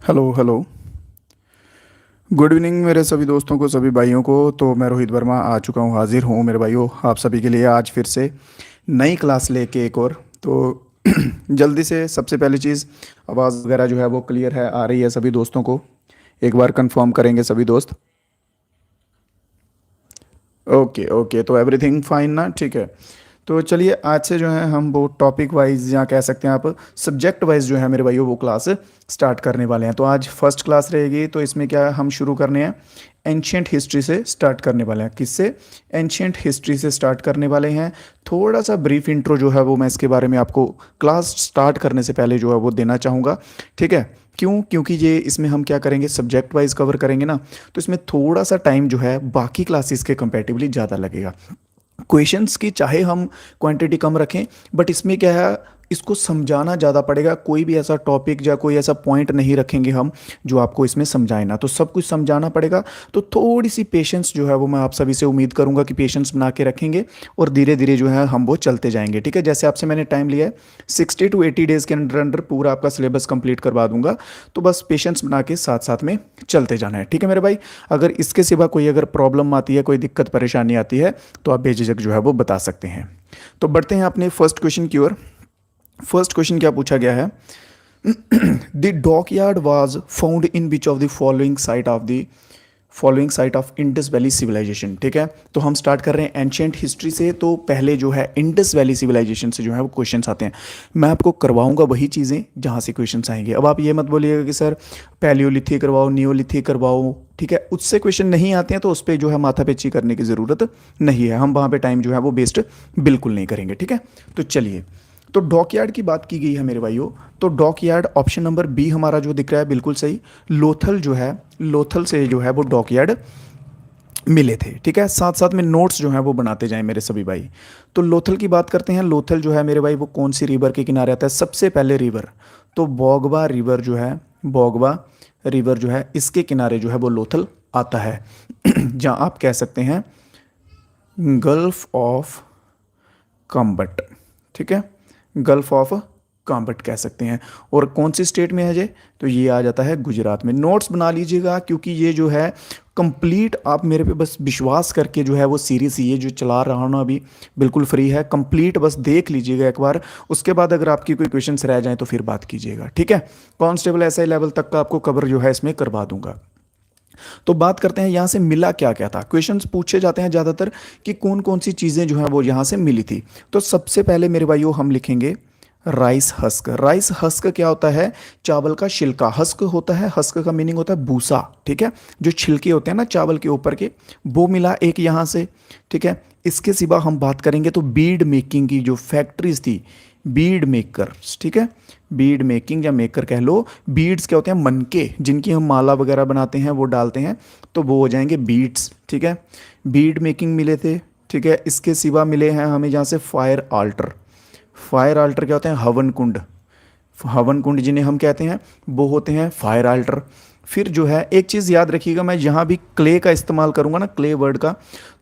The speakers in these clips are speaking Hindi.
Hello hello. गुड इवनिंग मेरे सभी दोस्तों को, सभी भाइयों को। तो मैं रोहित वर्मा आ चुका हूँ, हाजिर हूँ मेरे भाइयों आप सभी के लिए आज फिर से नई क्लास लेके एक और। तो जल्दी से सबसे पहली चीज़, आवाज़ वगैरह जो है वो क्लियर है, आ रही है सभी दोस्तों को? एक बार कंफर्म करेंगे सभी दोस्त। ओके ओके, तो एवरीथिंग फाइन ना, ठीक है। तो चलिए आज से जो है हम वो टॉपिक वाइज या कह सकते हैं आप सब्जेक्ट वाइज जो है मेरे भाइयों वो क्लास स्टार्ट करने वाले हैं। तो आज फर्स्ट क्लास रहेगी, तो इसमें क्या हम शुरू करने हैं, एंशियंट हिस्ट्री से स्टार्ट करने वाले हैं। किससे? एंशियंट हिस्ट्री से स्टार्ट करने वाले हैं। थोड़ा सा ब्रीफ इंट्रो जो है वो मैं इसके बारे में आपको क्लास स्टार्ट करने से पहले जो है वो देना चाहूँगा, ठीक है। क्यों? क्योंकि ये इसमें हम क्या करेंगे, सब्जेक्ट वाइज कवर करेंगे ना, तो इसमें थोड़ा सा टाइम जो है बाकी क्लासेस के कंपैरेटिवली ज़्यादा लगेगा। क्वेश्चंस की चाहे हम क्वांटिटी कम रखें, बट इसमें क्या है, इसको समझाना ज़्यादा पड़ेगा। कोई भी ऐसा टॉपिक या कोई ऐसा पॉइंट नहीं रखेंगे हम जो आपको इसमें समझाए ना, तो सब कुछ समझाना पड़ेगा। तो थोड़ी सी पेशेंस जो है वो मैं आप सभी से उम्मीद करूंगा कि पेशेंस बना के रखेंगे और धीरे धीरे जो है हम वो चलते जाएंगे, ठीक है। जैसे आपसे मैंने टाइम लिया है 60 to 80 डेज़ के अंदर अंदर पूरा आपका सिलेबस कंप्लीट करवा दूंगा। तो बस पेशेंस बना के साथ साथ में चलते जाना है, ठीक है मेरे भाई। अगर इसके सिवा कोई अगर प्रॉब्लम आती है, कोई दिक्कत परेशानी आती है, तो आप बेझिझक जो है वो बता सकते हैं। तो बढ़ते हैं अपने फर्स्ट क्वेश्चन की ओर। फर्स्ट क्वेश्चन क्या पूछा गया है? The dockyard was found in which of the following site of Indus Valley civilization, ठीक है। तो हम स्टार्ट कर रहे हैं एंशियंट हिस्ट्री से, तो पहले जो है इंडस वैली सिविलाइजेशन से जो है वो क्वेश्चंस आते हैं। मैं आपको करवाऊंगा वही चीज़ें जहाँ से क्वेश्चंस आएंगे। अब आप ये मत बोलिएगा कि सर पैलियोलिथिक करवाओ, नियोलिथिक करवाओ, ठीक है, उससे क्वेश्चन नहीं आते हैं तो उस पर जो है माथापेची करने की ज़रूरत नहीं है। हम वहाँ पे टाइम जो है वो वेस्ट बिल्कुल नहीं करेंगे, ठीक है। तो चलिए, तो डॉकयार्ड की बात की गई है मेरे भाइयों। तो डॉकयार्ड ऑप्शन नंबर बी हमारा जो दिख रहा है बिल्कुल सही। लोथल जो है, लोथल से जो है वो डॉकयार्ड मिले थे, ठीक है। साथ साथ में नोट्स जो है वो बनाते जाएं मेरे सभी भाई। तो लोथल की बात करते हैं। लोथल जो है मेरे भाई वो कौन सी रिवर के किनारे आता है? सबसे पहले रिवर तो बोगवा रिवर जो है, बोगवा रिवर जो है इसके किनारे जो है वो लोथल आता है। जहाँ आप कह सकते हैं गल्फ ऑफ काम्बट, ठीक है, गल्फ ऑफ काम्बट कह सकते हैं। और कौन सी स्टेट में है ये? तो ये आ जाता है गुजरात में। नोट्स बना लीजिएगा क्योंकि ये जो है कंप्लीट, आप मेरे पे बस विश्वास करके जो है वो सीरीज ये जो चला रहा हूँ ना अभी, बिल्कुल फ्री है, कंप्लीट बस देख लीजिएगा एक बार। उसके बाद अगर आपकी कोई क्वेश्चंस रह जाएं तो फिर बात कीजिएगा, ठीक है। कांस्टेबल एसआई लेवल तक का आपको कवर जो है इसमें करवा दूंगा। तो बात करते हैं यहाँ से मिला क्या क्या था। क्वेश्चंस पूछे जाते हैं ज़्यादातर कि कौन कौन सी चीज़ें जो हैं वो यहाँ से मिली थी। तो सबसे पहले मेरे भाइयों हम लिखेंगे राइस हस्क। राइस हस्क क्या होता है? चावल का छिलका। हस्क होता है, हस्क का मीनिंग होता है भूसा, ठीक है। जो छिलके होते हैं ना चावल के ऊपर के, वो मिला एक यहाँ से, ठीक है। इसके सिवा हम बात करेंगे तो बीड मेकिंग की जो फैक्ट्रीज थी, बीड मेकर्स, ठीक है, बीड मेकिंग या मेकर कह लो। बीड्स क्या होते हैं? मनके, जिनकी हम माला वगैरह बनाते हैं वो डालते हैं, तो वो हो जाएंगे बीड्स, ठीक है। बीड मेकिंग मिले थे, ठीक है। इसके सिवा मिले हैं हमें यहाँ से फायर आल्टर। फायर आल्टर क्या होते हैं? हवन कुंड। हवन कुंड जिन्हें हम कहते हैं वो होते हैं फायर आल्टर। फिर जो है एक चीज़ याद रखिएगा, मैं यहाँ भी क्ले का इस्तेमाल करूँगा ना, क्ले वर्ड का,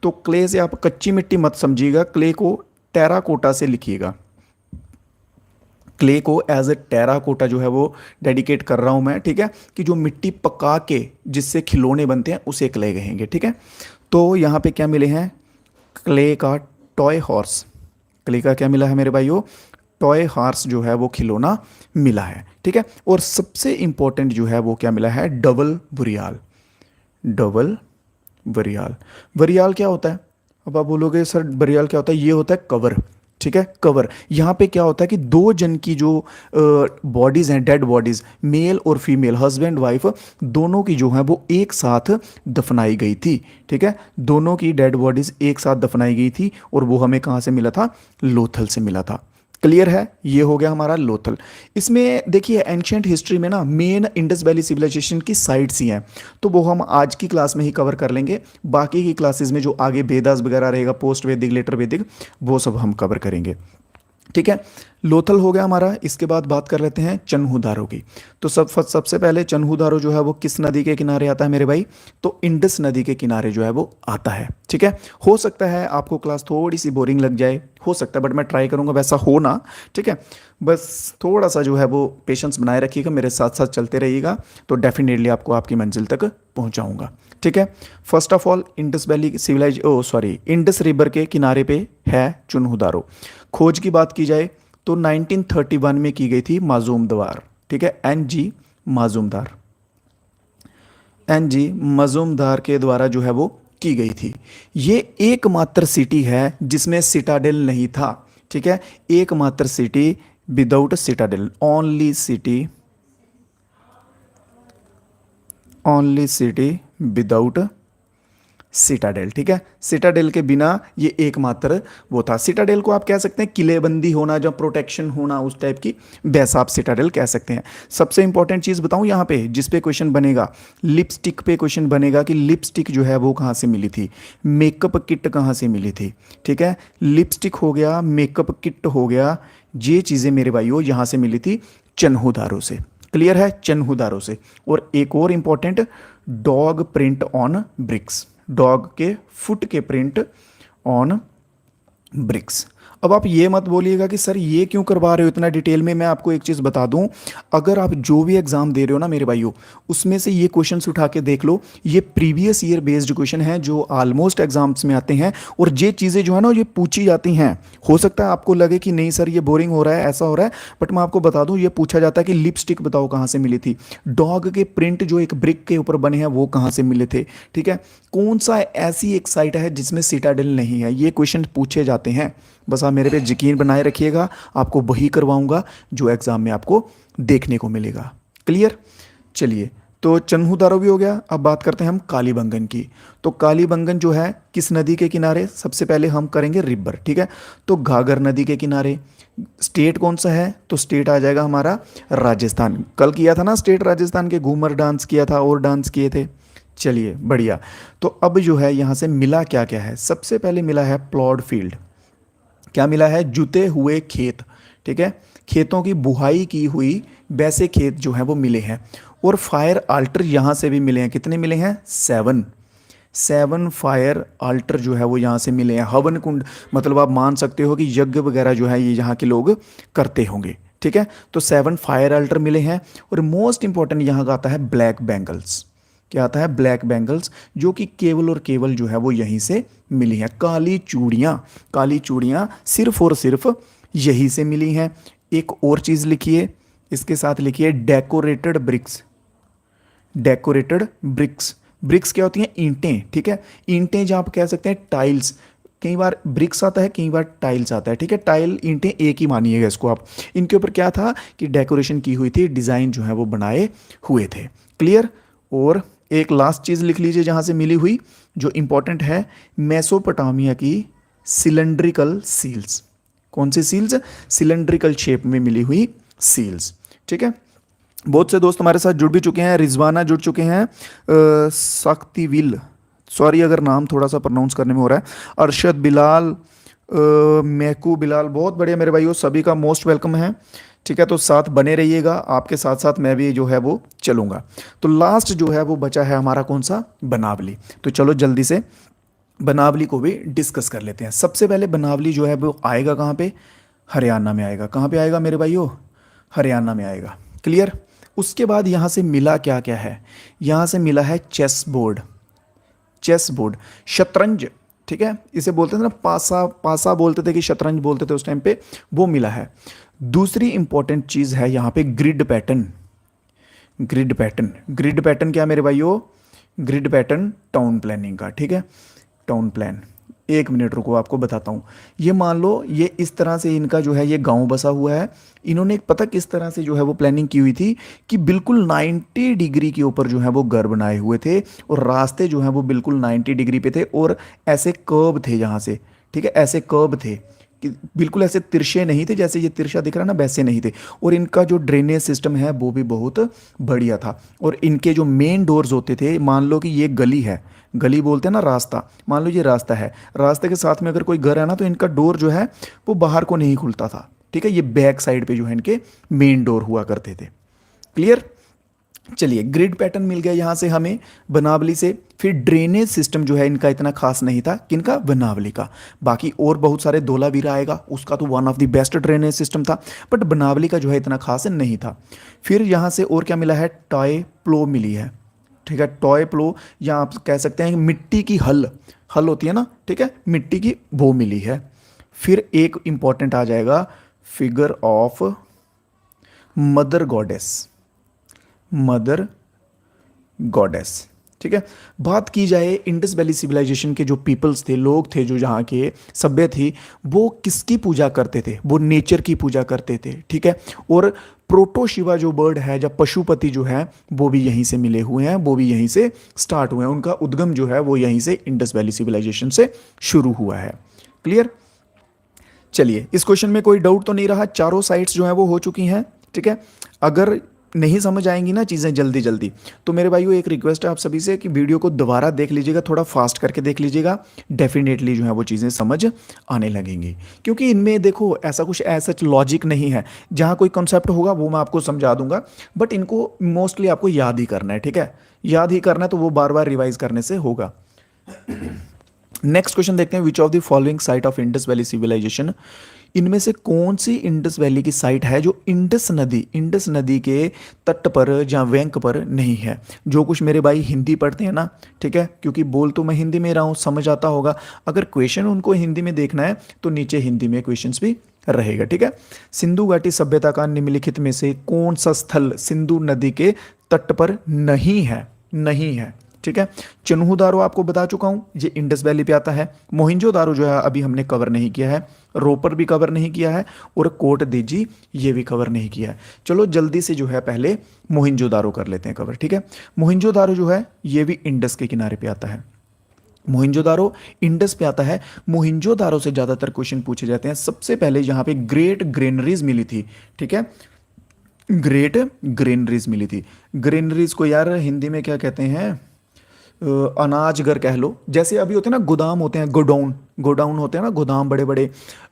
तो क्ले से आप कच्ची मिट्टी मत समझिएगा, क्ले को टेराकोटा से लिखिएगा। क्ले को एज ए टेराकोटा जो है वो डेडिकेट कर रहा हूँ मैं, ठीक है, कि जो मिट्टी पका के जिससे खिलौने बनते हैं उसे क्ले कहेंगे, ठीक है। तो यहाँ पे क्या मिले हैं? क्ले का टॉय हॉर्स। क्ले का क्या मिला है मेरे भाइयों? टॉय हॉर्स जो है वो खिलौना मिला है, ठीक है। और सबसे इंपॉर्टेंट जो है वो क्या मिला है? डबल बुरियाल। डबल वरियाल। वरियाल क्या होता है? अब आप बोलोगे सर वरियाल क्या होता है? ये होता है कवर, ठीक है, कवर। यहाँ पे क्या होता है कि दो जन की जो बॉडीज हैं, डेड बॉडीज, मेल और फीमेल, हस्बैंड वाइफ, दोनों की जो है वो एक साथ दफनाई गई थी, ठीक है। दोनों की डेड बॉडीज एक साथ दफनाई गई थी और वो हमें कहाँ से मिला था? लोथल से मिला था। क्लियर है? ये हो गया हमारा लोथल। इसमें देखिए एंशियंट हिस्ट्री में ना मेन इंडस वैली सिविलाइजेशन की साइट्स ही हैं, तो वो हम आज की क्लास में ही कवर कर लेंगे। बाकी की क्लासेस में जो आगे वेदास वगैरह रहेगा, पोस्ट वैदिक, लेटर वैदिक, वो सब हम कवर करेंगे, ठीक है। लोथल हो गया हमारा। इसके बाद बात कर लेते हैं चन्हूदारो की। तो सबसे पहले चन्हूदारो जो है वो किस नदी के किनारे आता है मेरे भाई? तो इंडस नदी के किनारे जो है वो आता है। ठीक है, हो सकता है आपको क्लास थोड़ी सी बोरिंग लग जाए, हो सकता है, बट मैं ट्राई करूंगा वैसा हो ना। ठीक है, बस थोड़ा सा जो है वो पेशेंस बनाए रखिएगा, मेरे साथ साथ चलते रहिएगा, तो डेफिनेटली आपको आपकी मंजिल तक पहुंचाऊंगा। ठीक है, first of all Indus Valley civilize Indus river के किनारे पे है चन्हूदारो। खोज की बात की जाए तो 1931 में की गई थी माजूमदार। ठीक है, एन जी मजूमदार के द्वारा जो है वो की गई थी। ये एकमात्र सिटी है जिसमें सिटाडेल नहीं था। ठीक है, एकमात्र city without Citadel, only city without Citadel. ठीक है, सिटाडेल के बिना ये एकमात्र वो था। सिटाडेल को आप कह सकते हैं किलेबंदी होना, जब प्रोटेक्शन होना, उस टाइप की, वैसा आप सिटाडेल कह सकते हैं। सबसे इंपॉर्टेंट चीज़ बताऊं यहाँ पे, जिस पे क्वेश्चन बनेगा, लिपस्टिक पे क्वेश्चन बनेगा कि लिपस्टिक जो है वो कहाँ से मिली थी, मेकअप किट कहाँ से मिली थी। ठीक है, लिपस्टिक हो गया, मेकअप किट हो गया, ये चीज़ें मेरे भाइयों यहाँ से मिली थी चन्हूदारो से। क्लियर है, चन्हूदारो से। और एक और important, dog print on bricks, dog के फुट के प्रिंट ऑन ब्रिक्स। अब आप ये मत बोलिएगा कि सर ये क्यों करवा रहे हो इतना डिटेल में। मैं आपको एक चीज़ बता दूं, अगर आप जो भी एग्ज़ाम दे रहे हो ना मेरे भाइयों, उसमें से ये क्वेश्चंस उठा के देख लो, ये प्रीवियस ईयर बेस्ड क्वेश्चन हैं जो ऑलमोस्ट एग्जाम्स में आते हैं, और ये चीज़ें जो है ना ये पूछी जाती हैं। हो सकता है आपको लगे कि नहीं सर ये बोरिंग हो रहा है, ऐसा हो रहा है, बट मैं आपको बता दूं, ये पूछा जाता है कि लिपस्टिक बताओ कहाँ से मिली थी, डॉग के प्रिंट जो एक ब्रिक के ऊपर बने हैं वो कहाँ से मिले थे। ठीक है, कौन सा ऐसी एक साइट है जिसमें सिटाडेल नहीं है, ये क्वेश्चन पूछे जाते हैं। बस आप मेरे पे यकीन बनाए रखिएगा, आपको वही करवाऊंगा जो एग्जाम में आपको देखने को मिलेगा। क्लियर, चलिए, तो चन्हूदारो भी हो गया। अब बात करते हैं हम कालीबंगन की। तो कालीबंगन जो है किस नदी के किनारे? सबसे पहले हम करेंगे रिवर। ठीक है, तो घाघर नदी के किनारे। स्टेट कौन सा है? तो स्टेट आ जाएगा हमारा राजस्थान। कल किया था ना स्टेट राजस्थान के, घूमर डांस किया था और डांस किए थे। चलिए बढ़िया। तो अब जो है यहाँ से मिला क्या क्या है? सबसे पहले मिला है प्लॉड फील्ड। क्या मिला है? जुते हुए खेत। ठीक है, खेतों की बुहाई की हुई वैसे खेत जो हैं वो मिले हैं। और फायर अल्टर यहाँ से भी मिले हैं। कितने मिले हैं? 7 फायर अल्टर जो है वो यहाँ से मिले हैं। हवन कुंड, मतलब आप मान सकते हो कि यज्ञ वगैरह जो है ये यहाँ के लोग करते होंगे। ठीक है, तो 7 फायर अल्टर मिले हैं। और मोस्ट इंपॉर्टेंट यहाँ का आता है ब्लैक बैंगल्स। क्या आता है? ब्लैक बैंगल्स, जो कि केवल और केवल जो है वो यहीं से मिली हैं। काली चूड़ियाँ सिर्फ और सिर्फ यहीं से मिली हैं। एक और चीज़ लिखिए, इसके साथ लिखिए डेकोरेटेड ब्रिक्स। ब्रिक्स क्या होती हैं? ईंटें। ठीक है, ईंटें जो आप कह सकते हैं टाइल्स, कई बार ब्रिक्स आता है, कई बार टाइल्स आता है। ठीक है, टाइल ईंटें एक ही मानिएगा इसको आप। इनके ऊपर क्या था कि डेकोरेशन की हुई थी, डिज़ाइन जो है वो बनाए हुए थे। क्लियर। और एक लास्ट चीज़ लिख लीजिए जहाँ से मिली हुई, जो इंपॉर्टेंट है, मेसोपोटामिया की सिलेंड्रिकल सील्स। कौन सी सील्स? सिलेंड्रिकल शेप में मिली हुई सील्स। ठीक है, बहुत से दोस्त हमारे साथ जुड़ भी चुके हैं। रिजवाना जुड़ चुके हैं, साक्तिविल, सॉरी अगर नाम थोड़ा सा प्रोनाउंस करने में हो रहा है, अरशद बिलाल, महकू बिलाल, बहुत बढ़िया मेरे भाइयों, सभी का मोस्ट वेलकम है। ठीक है, तो साथ बने रहिएगा, आपके साथ साथ मैं भी जो है वो चलूँगा। तो लास्ट जो है वो बचा है हमारा कौन सा? बनावली। तो चलो जल्दी से बनावली को भी डिस्कस कर लेते हैं। सबसे पहले बनावली जो है वो आएगा कहाँ पे? हरियाणा में आएगा। कहाँ पे आएगा मेरे भाइयों? हरियाणा में आएगा। क्लियर। उसके बाद यहाँ से मिला क्या क्या है? यहाँ से मिला है चेस बोर्ड, शतरंज। ठीक है, इसे बोलते थे ना, पासा बोलते थे कि शतरंज बोलते थे उस टाइम पे, वो मिला है। दूसरी इंपॉर्टेंट चीज़ है यहाँ पे ग्रिड पैटर्न। ग्रिड पैटर्न क्या मेरे भाइयों? ग्रिड पैटर्न टाउन प्लानिंग का। ठीक है, टाउन प्लान, एक मिनट रुको आपको बताता हूँ। ये मान लो ये इस तरह से इनका जो है ये गांव बसा हुआ है। इन्होंने पता किस तरह से जो है वो प्लानिंग की हुई थी कि बिल्कुल 90 डिग्री के ऊपर जो है वो घर बनाए हुए थे, और रास्ते जो है वो बिल्कुल 90 डिग्री पे थे, और ऐसे कर्व थे यहाँ से। ठीक है, ऐसे कर्व थे कि बिल्कुल ऐसे तिरछे नहीं थे, जैसे ये तिरछा दिख रहा है ना, वैसे नहीं थे। और इनका जो ड्रेनेज सिस्टम है वो भी बहुत बढ़िया था। और इनके जो मेन डोर्स होते थे, मान लो कि ये गली है, गली बोलते हैं ना रास्ता, मान लो ये रास्ता है, रास्ते के साथ में अगर कोई घर है ना, तो इनका डोर जो है वो बाहर को नहीं खुलता था। ठीक है, ये बैक साइड पे जो है इनके मेन डोर हुआ करते थे। क्लियर। चलिए, ग्रिड पैटर्न मिल गया यहाँ से हमें बनावली से। फिर ड्रेनेज सिस्टम जो है इनका इतना खास नहीं था, किनका, बनावली का। बाकी और बहुत सारे, धोलावीरा आएगा, उसका तो one of the best drainage system था, बट बनावली का जो है इतना खास नहीं था। फिर यहाँ से और क्या मिला है, टॉय प्लो मिली है। ठीक है, टॉय प्लो, या आप कह सकते हैं मिट्टी की हल, हल होती है ना, ठीक है, मिट्टी की वो मिली है। फिर एक इंपॉर्टेंट आ जाएगा, figure of mother goddess, mother goddess. ठीक है, बात की जाए इंडस वैली सिविलाइजेशन के जो पीपल्स थे, लोग थे, जो जहाँ के सभ्य थी, वो किसकी पूजा करते थे, वो नेचर की पूजा करते थे। ठीक है, और प्रोटो शिवा जो बर्ड है, जब पशुपति जो है, वो भी यहीं से मिले हुए हैं, वो भी यहीं से स्टार्ट हुए हैं, उनका उद्गम जो है वो यहीं से इंडस वैली सिविलाइजेशन से शुरू हुआ है। क्लियर। चलिए, इस क्वेश्चन में कोई डाउट तो नहीं रहा, चारों साइड्स जो है वो हो चुकी हैं। ठीक है, अगर नहीं समझ आएंगी ना चीज़ें जल्दी जल्दी, तो मेरे भाइयों एक रिक्वेस्ट है आप सभी से कि वीडियो को दोबारा देख लीजिएगा, थोड़ा फास्ट करके देख लीजिएगा, डेफिनेटली जो है वो चीज़ें समझ आने लगेंगी। क्योंकि इनमें देखो ऐसा कुछ ऐसा लॉजिक नहीं है, जहाँ कोई कॉन्सेप्ट होगा वो मैं आपको समझा दूंगा, बट इनको मोस्टली आपको याद ही करना है। ठीक है, याद ही करना है, तो वो बार बार रिवाइज करने से होगा। नेक्स्ट क्वेश्चन देखते हैं, which of the following site of Indus Valley civilization, इनमें से कौन सी इंडस वैली की साइट है जो इंडस नदी के तट पर या बैंक पर नहीं है। जो कुछ मेरे भाई हिंदी पढ़ते हैं ना, ठीक है, क्योंकि बोल तो मैं हिंदी में रहा हूँ, समझ आता होगा, अगर क्वेश्चन उनको हिंदी में देखना है तो नीचे हिंदी में क्वेश्चंस भी रहेगा। ठीक है, सिंधु घाटी सभ्यता का निम्नलिखित में से कौन सा स्थल सिंधु नदी के तट पर नहीं है, नहीं है। ठीक है, चन्हू आपको बता चुका हूं, ये इंडस वैली पे आता है। मोहिंजो जो है अभी हमने कवर नहीं किया है, रोपर भी कवर नहीं किया है, और कोट दीजी ये भी कवर नहीं किया है। चलो जल्दी से जो है पहले मोहिंजो कर लेते हैं कवर। ठीक है, मोहिंजो जो है ये भी इंडस के किनारे पे आता है, मोहिंजो इंडस पे आता है। मोहिंजो से ज़्यादातर क्वेश्चन पूछे जाते हैं। सबसे पहले यहाँ पे ग्रेट ग्रेनरीज मिली थी। ठीक है, ग्रेट ग्रेनरीज मिली थी। ग्रेनरीज को यार हिंदी में क्या कहते हैं, अनाज घर कह लो। जैसे अभी होते हैं ना गोदाम होते हैं, गोडाउन, गोडाउन होते हैं ना गोदाम, बड़े बड़े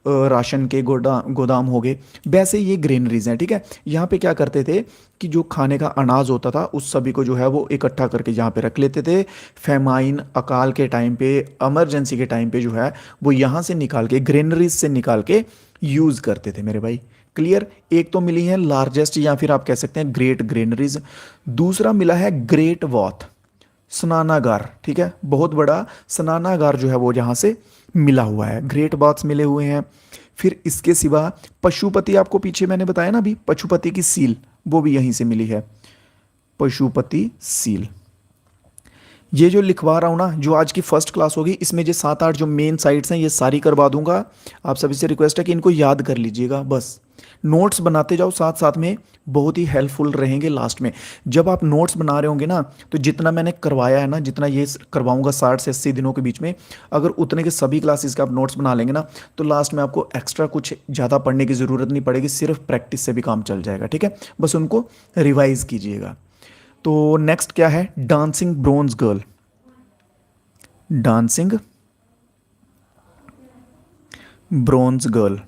राशन के गोदाम हो गए, वैसे ये ग्रेनरीज हैं। ठीक है, यहाँ पे क्या करते थे कि जो खाने का अनाज होता था उस सभी को जो है वो इकट्ठा करके यहाँ पे रख लेते थे। फेमाइन, अकाल के टाइम पे, इमरजेंसी के टाइम पे जो है वो यहाँ से निकाल के, ग्रेनरीज से निकाल के यूज़ करते थे मेरे भाई। क्लियर। एक तो मिली है लार्जेस्ट, या फिर आप कह सकते हैं ग्रेट ग्रेनरीज। दूसरा मिला है ग्रेट वॉथ, स्नानागार। ठीक है, बहुत बड़ा स्नानागार जो है वो जहाँ से मिला हुआ है, ग्रेट बाथ्स मिले हुए हैं। फिर इसके सिवा पशुपति, आपको पीछे मैंने बताया ना अभी, पशुपति की सील वो भी यहीं से मिली है, पशुपति सील। ये जो लिखवा रहा हूँ ना, जो आज की फर्स्ट क्लास होगी, इसमें जो 7-8 जो मेन साइट्स हैं ये सारी करवा दूंगा। आप सभी से रिक्वेस्ट है कि इनको याद कर लीजिएगा, बस नोट्स बनाते जाओ साथ साथ में, बहुत ही हेल्पफुल रहेंगे लास्ट में। जब आप नोट्स बना रहे होंगे ना, तो जितना मैंने करवाया है ना, जितना ये करवाऊंगा 60 से 80 दिनों के बीच में, अगर उतने के सभी क्लासेस के आप नोट्स बना लेंगे ना, तो लास्ट में आपको एक्स्ट्रा कुछ ज़्यादा पढ़ने की ज़रूरत नहीं पड़ेगी, सिर्फ प्रैक्टिस से भी काम चल जाएगा। ठीक है, बस उनको रिवाइज कीजिएगा। तो नेक्स्ट क्या है, dancing bronze girl. Dancing bronze girl,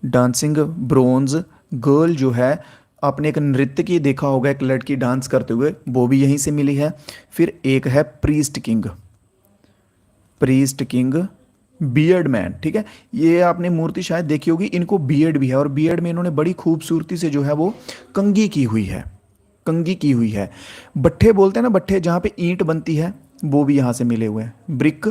dancing bronze girl जो है, आपने एक नृत्य की देखा होगा, एक लड़की डांस करते हुए, वो भी यहीं से मिली है। फिर एक है priest king, priest king beard man. ठीक है, ये आपने मूर्ति शायद देखी होगी, इनको बियर्ड भी है, और बियर्ड में इन्होंने बड़ी खूबसूरती से जो है वो कंघी की हुई है, कंघी की हुई है। भट्ठे बोलते हैं ना, भट्ठे जहाँ पे ईंट बनती है, वो भी यहाँ से मिले हुए हैं, ब्रिक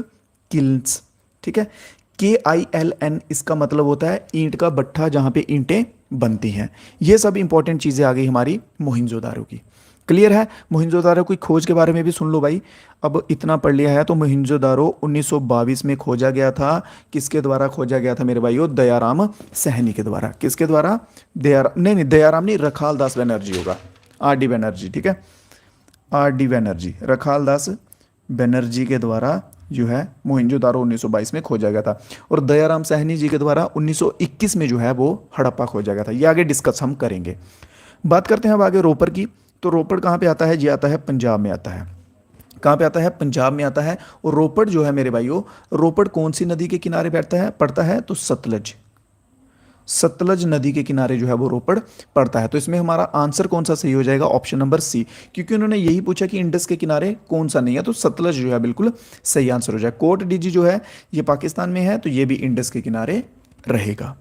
किल्स। ठीक है, KILN इसका मतलब होता है ईंट का भट्ठा, जहाँ पे ईंटें बनती हैं। ये सब इंपॉर्टेंट चीज़ें आ गई हमारी मोहिंजोदारो की। क्लियर है। मोहिंजोदारो की खोज के बारे में भी सुन लो भाई, अब इतना पढ़ लिया है तो मोहिंजोदारो 1922 में खोजा गया था। किसके द्वारा खोजा गया था मेरे भाइयों, दयाराम सहनी के द्वारा। किसके द्वारा, नहीं, दयाराम नहीं, रखाल दास बनर्जी होगा, RD बनर्जी। ठीक है, RD बनर्जी, रखाल दास बनर्जी के द्वारा जो है मोहिंजोदारो 1922 में खोजा गया था, और दयाराम सहनी जी के द्वारा 1921 में जो है वो हड़प्पा खोजा गया था। ये आगे डिस्कस हम करेंगे। बात करते हैं अब आगे रोपर की। तो रोपड़ कहाँ पे आता है, ये आता है पंजाब में आता है। कहाँ पे आता है, पंजाब में आता है। और रोपड़ जो है मेरे भाइयों, रोपड़ कौन सी नदी के किनारे बैठता है, पड़ता है, तो सतलज, सतलज नदी के किनारे जो है वो रोपड़ पड़ता है। तो इसमें हमारा आंसर कौन सा सही हो जाएगा, ऑप्शन नंबर सी, क्योंकि उन्होंने यही पूछा कि इंडस के किनारे कौन सा नहीं है, तो सतलज जो है बिल्कुल सही आंसर हो जाएगा। कोट डीजी जो है ये पाकिस्तान में है, तो ये भी इंडस के किनारे रहेगा।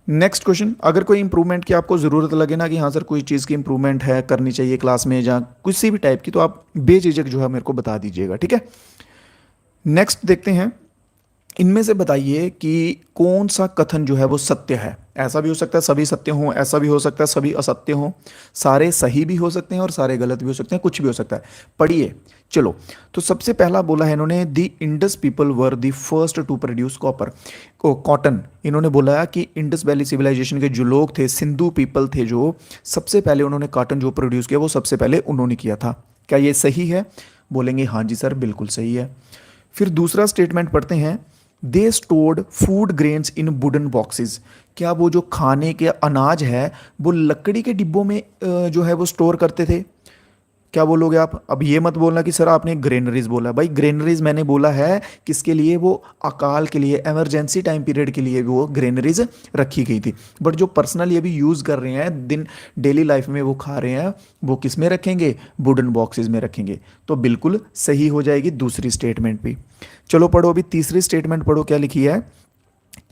नेक्स्ट क्वेश्चन, अगर कोई इंप्रूवमेंट की आपको ज़रूरत लगे ना कि हाँ सर कोई चीज़ की इंप्रूवमेंट है करनी चाहिए क्लास में या किसी भी टाइप की, तो आप बेझिझक जो है मेरे को बता दीजिएगा, ठीक है। नेक्स्ट देखते हैं, इनमें से बताइए कि कौन सा कथन जो है वो सत्य है। ऐसा भी हो सकता है सभी सत्य हों, ऐसा भी हो सकता है सभी असत्य हों, सारे सही भी हो सकते हैं और सारे गलत भी हो सकते हैं, कुछ भी हो सकता है। पढ़िए चलो। तो सबसे पहला बोला है इन्होंने, the Indus people were the first to produce copper cotton. इन्होंने बोला कि इंडस वैली सिविलाइजेशन के जो लोग थे, सिंधु पीपल थे, जो सबसे पहले उन्होंने कॉटन जो प्रोड्यूस किया वो सबसे पहले उन्होंने किया था। क्या ये सही है? बोलेंगे हाँ जी सर बिल्कुल सही है। फिर दूसरा स्टेटमेंट पढ़ते हैं, they stored food grains in wooden boxes. क्या वो जो खाने के अनाज है वो लकड़ी के डिब्बों में जो है वो स्टोर करते थे? क्या बोलोगे आप? अब ये मत बोलना कि सर आपने ग्रेनरीज बोला। भाई ग्रेनरीज मैंने बोला है किसके लिए, वो अकाल के लिए, इमरजेंसी टाइम पीरियड के लिए वो ग्रेनरीज रखी गई थी। बट जो पर्सनली अभी यूज़ कर रहे हैं, दिन डेली लाइफ में वो खा रहे हैं, वो किस में रखेंगे? वुडन बॉक्सेस में रखेंगे। तो बिल्कुल सही हो जाएगी दूसरी स्टेटमेंट भी। चलो पढ़ो, अभी तीसरी स्टेटमेंट पढ़ो, क्या लिखी है।